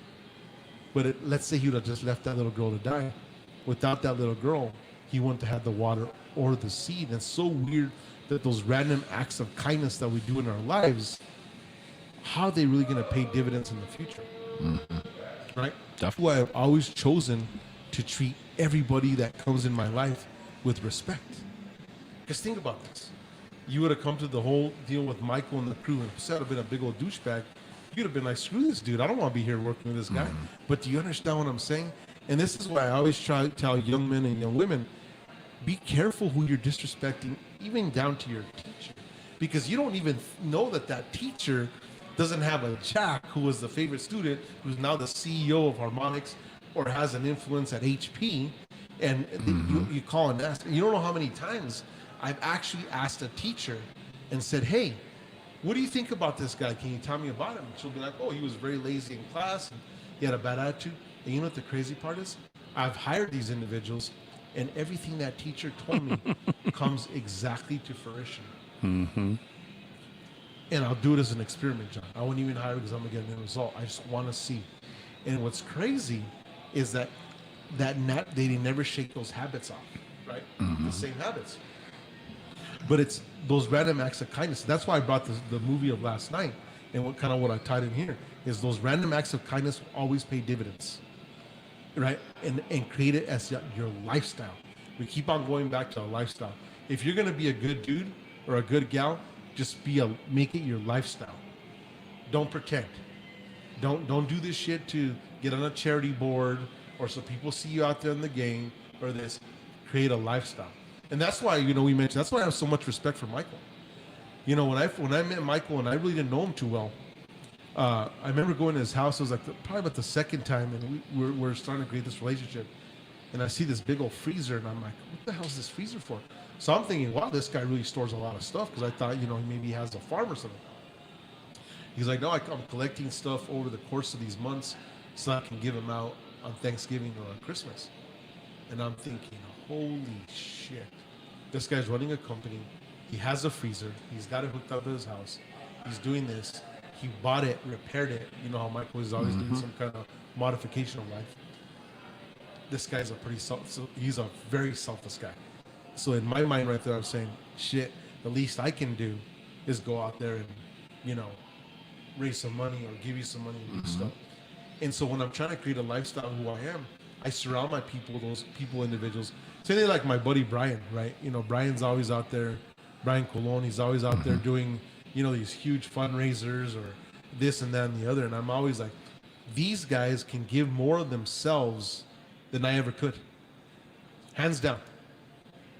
but let's say he would have just left that little girl to die. Without that little girl, he wouldn't have had the water or the seed. And it's so weird that those random acts of kindness that we do in our lives, how are they really going to pay dividends in the future? Right? That's why I've always chosen to treat everybody that comes in my life with respect. Because think about this. You would have come to the whole deal with Michael and the crew, and instead of being a big old douchebag, you'd have been like, screw this dude. I don't want to be here working with this guy. But do you understand what I'm saying? And this is why I always try to tell young men and young women, be careful who you're disrespecting, even down to your teacher. Because you don't even know that teacher doesn't have a Jack who was the favorite student, who's now the CEO of Harmonics or has an influence at HP, and you call and ask. And you don't know how many times I've actually asked a teacher and said, hey, what do you think about this guy? Can you tell me about him? And she'll be like, oh, he was very lazy in class, and he had a bad attitude. And you know what the crazy part is? I've hired these individuals, and everything that teacher told me comes exactly to fruition. And I'll do it as an experiment, John. I won't even hire because I'm going to get a result. I just want to see. And what's crazy is that they never shake those habits off, right? The same habits. But it's those random acts of kindness. That's why I brought the movie of last night. And what I tied in here is those random acts of kindness always pay dividends. right? And create it as your lifestyle. We keep on going back to a lifestyle. If you're gonna be a good dude or a good gal, just make it your lifestyle. Don't pretend. Don't do this shit to get on a charity board or so people see you out there in the game or this. Create a lifestyle. And that's why, we mentioned, that's why I have so much respect for Michael. When I met Michael and I really didn't know him too well, I remember going to his house. It was like probably about the second time, and we're starting to create this relationship. And I see this big old freezer, and I'm like, what the hell is this freezer for? So I'm thinking, wow, this guy really stores a lot of stuff, because I thought, maybe he has a farm or something. He's like, no, I'm collecting stuff over the course of these months so I can give them out on Thanksgiving or on Christmas. And I'm thinking, holy shit. This guy's running a company. He has a freezer. He's got it hooked up to his house. He's doing this. He bought it, repaired it. You know how Michael is always doing some kind of modification of life. This guy's he's a very selfless guy. So in my mind right there, I'm saying, shit, the least I can do is go out there and, raise some money or give you some money and do stuff. And so when I'm trying to create a lifestyle of who I am, I surround my people, those people, individuals. Say they like my buddy Brian, right? Brian's always out there. Brian Colon, he's always out there doing, these huge fundraisers or this and that and the other. And I'm always like, these guys can give more of themselves than I ever could. Hands down.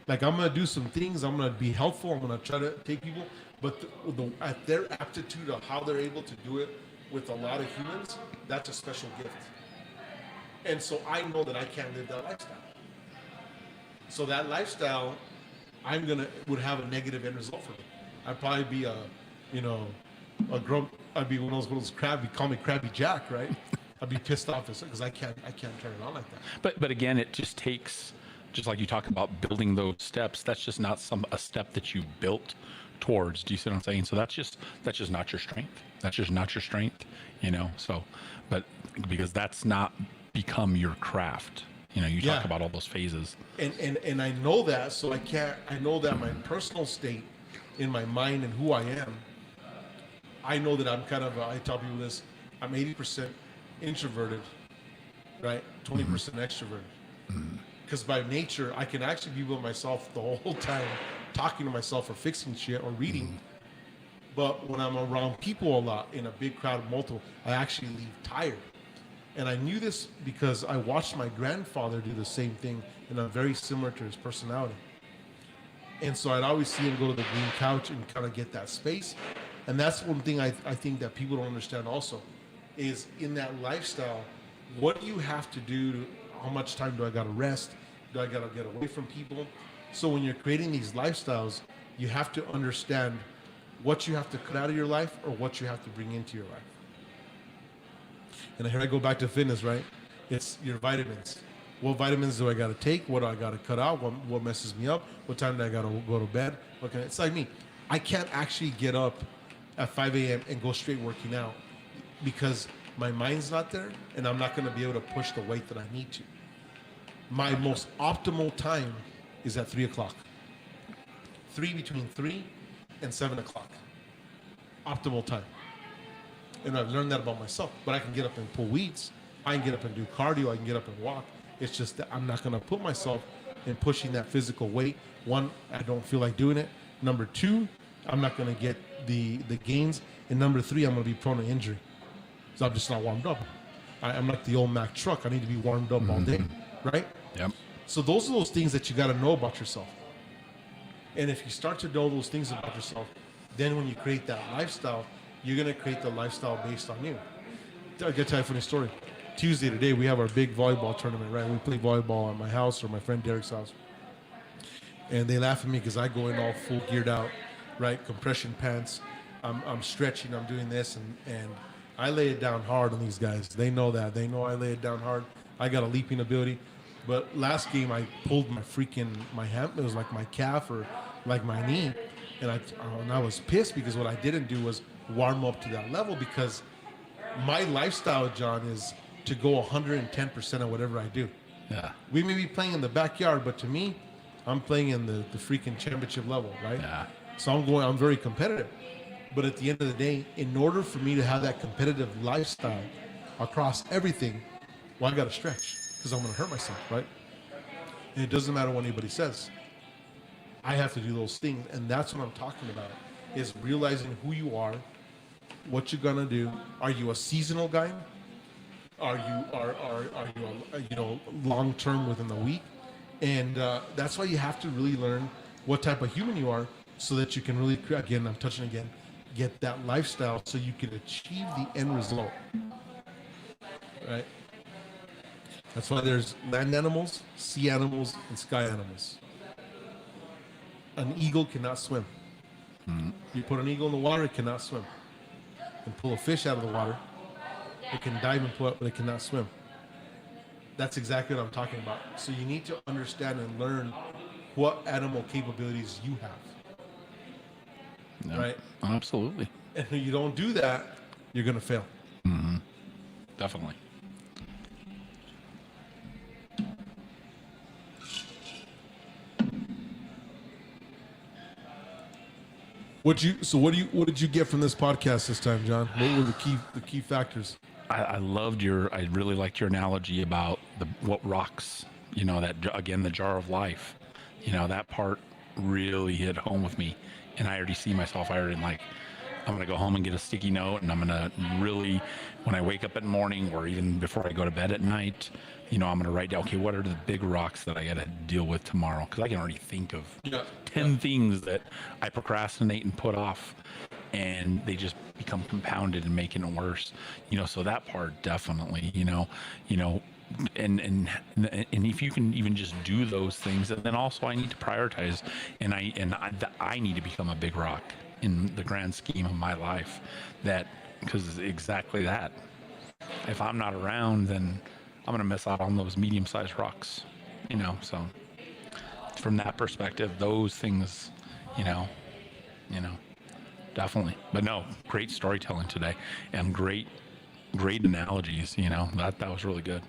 Like, I'm going to do some things. I'm going to be helpful. I'm going to try to take people. But at their aptitude of how they're able to do it with a lot of humans, that's a special gift. And so I know that I can't live that lifestyle. So that lifestyle, would have a negative end result for me. I'd probably be a grump. I'd be one of those crabby, call me Crabby Jack, right? I'd be pissed off because I can't turn it on like that. But again, it just takes, just like you talk about building those steps, that's just not a step that you built towards. Do you see what I'm saying? So that's just not your strength. That's just not your strength, so, but because that's not become your craft. You talk about all those phases. And I know that, so I know that my personal state in my mind and who I am, I know that I'm kind of, I tell people this, I'm 80% introverted, right? 20% extroverted. Because by nature, I can actually be with myself the whole time, talking to myself or fixing shit or reading. But when I'm around people a lot in a big crowd of multiple, I actually leave tired. And I knew this because I watched my grandfather do the same thing, and I'm very similar to his personality. And so I'd always see him go to the green couch and kind of get that space. And that's one thing I think that people don't understand also, is in that lifestyle, what do you have to do? How much time do I got to rest? Do I got to get away from people? So when you're creating these lifestyles, you have to understand what you have to cut out of your life or what you have to bring into your life. And here I go back to fitness, right? It's your vitamins. What vitamins do I got to take? What do I got to cut out? What messes me up? What time do I got to go to bed? It's like me. I can't actually get up at 5 a.m. and go straight working out because my mind's not there and I'm not going to be able to push the weight that I need to. My most optimal time is at 3 o'clock. Between 3 and 7 o'clock. Optimal time. And I've learned that about myself. But I can get up and pull weeds. I can get up and do cardio. I can get up and walk. It's just that I'm not going to put myself in pushing that physical weight. One, I don't feel like doing it. Number two, I'm not going to get the gains. And number three, I'm going to be prone to injury. So I'm just not warmed up. I'm like the old Mack truck. I need to be warmed up all day. Right? Yep. So those are those things that you got to know about yourself. And if you start to know those things about yourself, then when you create that lifestyle, you're going to create the lifestyle based on you. I'll get to you a funny story. Tuesday today, we have our big volleyball tournament, right? We play volleyball at my house or my friend Derek's house. And they laugh at me because I go in all full geared out, right? Compression pants. I'm stretching, I'm doing this, and I lay it down hard on these guys. They know that. They know I lay it down hard. I got a leaping ability. But last game, I pulled my ham. It was like my calf or like my knee. And I was pissed because what I didn't do was warm up to that level, because my lifestyle, John, is to go 110% of whatever I do. Yeah. We may be playing in the backyard, but to me, I'm playing in the freaking championship level, right? Yeah. So I'm very competitive. But at the end of the day, in order for me to have that competitive lifestyle across everything, well, I got to stretch. because I'm going to hurt myself, right? And it doesn't matter what anybody says. I have to do those things, and that's what I'm talking about, is realizing who you are, what you're going to do. Are you a seasonal guy? Are you long term within the week? And that's why you have to really learn what type of human you are, so that you can really, again, I'm touching again, get that lifestyle so you can achieve the end result. Right? That's why there's land animals, sea animals, and sky animals. An eagle cannot swim. You put an eagle in the water, it cannot swim. You can pull a fish out of the water, it can dive and pull up, but it cannot swim. That's exactly what I'm talking about. So you need to understand and learn what animal capabilities you have. No, Right? Absolutely. And if you don't do that, you're going to fail. Definitely. What did you get from this podcast this time, John? What were the key factors? I really liked your analogy about what rocks, that, again, the jar of life, that part really hit home with me. And I already see myself, I'm going to go home and get a sticky note, and I'm going to really, when I wake up in the morning or even before I go to bed at night, I'm going to write down, okay, what are the big rocks that I got to deal with tomorrow? Because I can already think of 10 things that I procrastinate and put off, and they just become compounded and making it worse. So that part definitely, and if you can even just do those things, and then also I need to prioritize, and I need to become a big rock in the grand scheme of my life, because exactly that. If I'm not around, then I'm going to miss out on those medium-sized rocks, so from that perspective, those things, definitely. But no, great storytelling today, and great analogies, that was really good.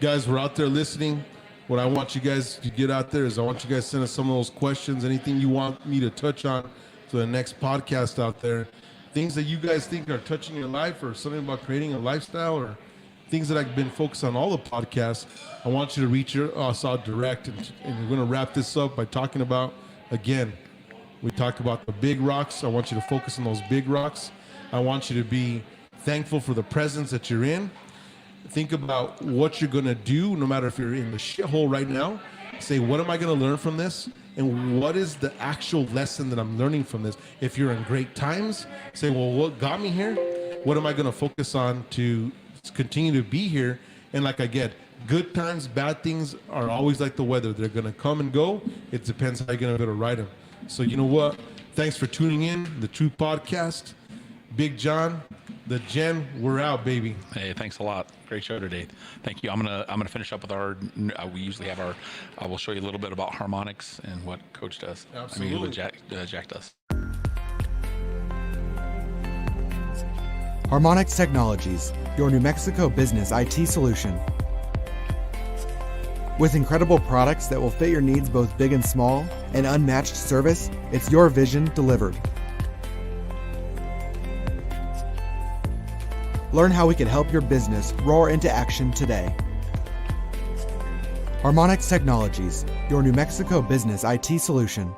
Guys, we're out there listening. What I want you guys to get out there is I want you guys to send us some of those questions, anything you want me to touch on for the next podcast out there, things that you guys think are touching your life, or something about creating a lifestyle, or things that I've been focused on all the podcasts. I want you to reach us out direct, and we're going to wrap this up by talking about, again, we talked about the big rocks. I want you to focus on those big rocks. I want you to be thankful for the presence that you're in. Think about what you're going to do, no matter if you're in the shithole right now. Say, what am I going to learn from this? And what is the actual lesson that I'm learning from this? If you're in great times, say, well, what got me here? What am I going to focus on to continue to be here? And like I get, good times, bad things are always like the weather. They're going to come and go. It depends how you're going to be able to ride them. So you know what? Thanks for tuning in, the Truth Podcast. Big John, the Jen, we're out, baby. Hey, thanks a lot. Great show today. Thank you. I'm gonna finish up with our. We usually have our. I will show you a little bit about harmonics and what Coach does. Absolutely. I mean, what Jack does. Harmonics Technologies, your New Mexico business IT solution. With incredible products that will fit your needs both big and small, and unmatched service, it's your vision delivered. Learn how we can help your business roar into action today. Harmonics Technologies, your New Mexico business IT solution.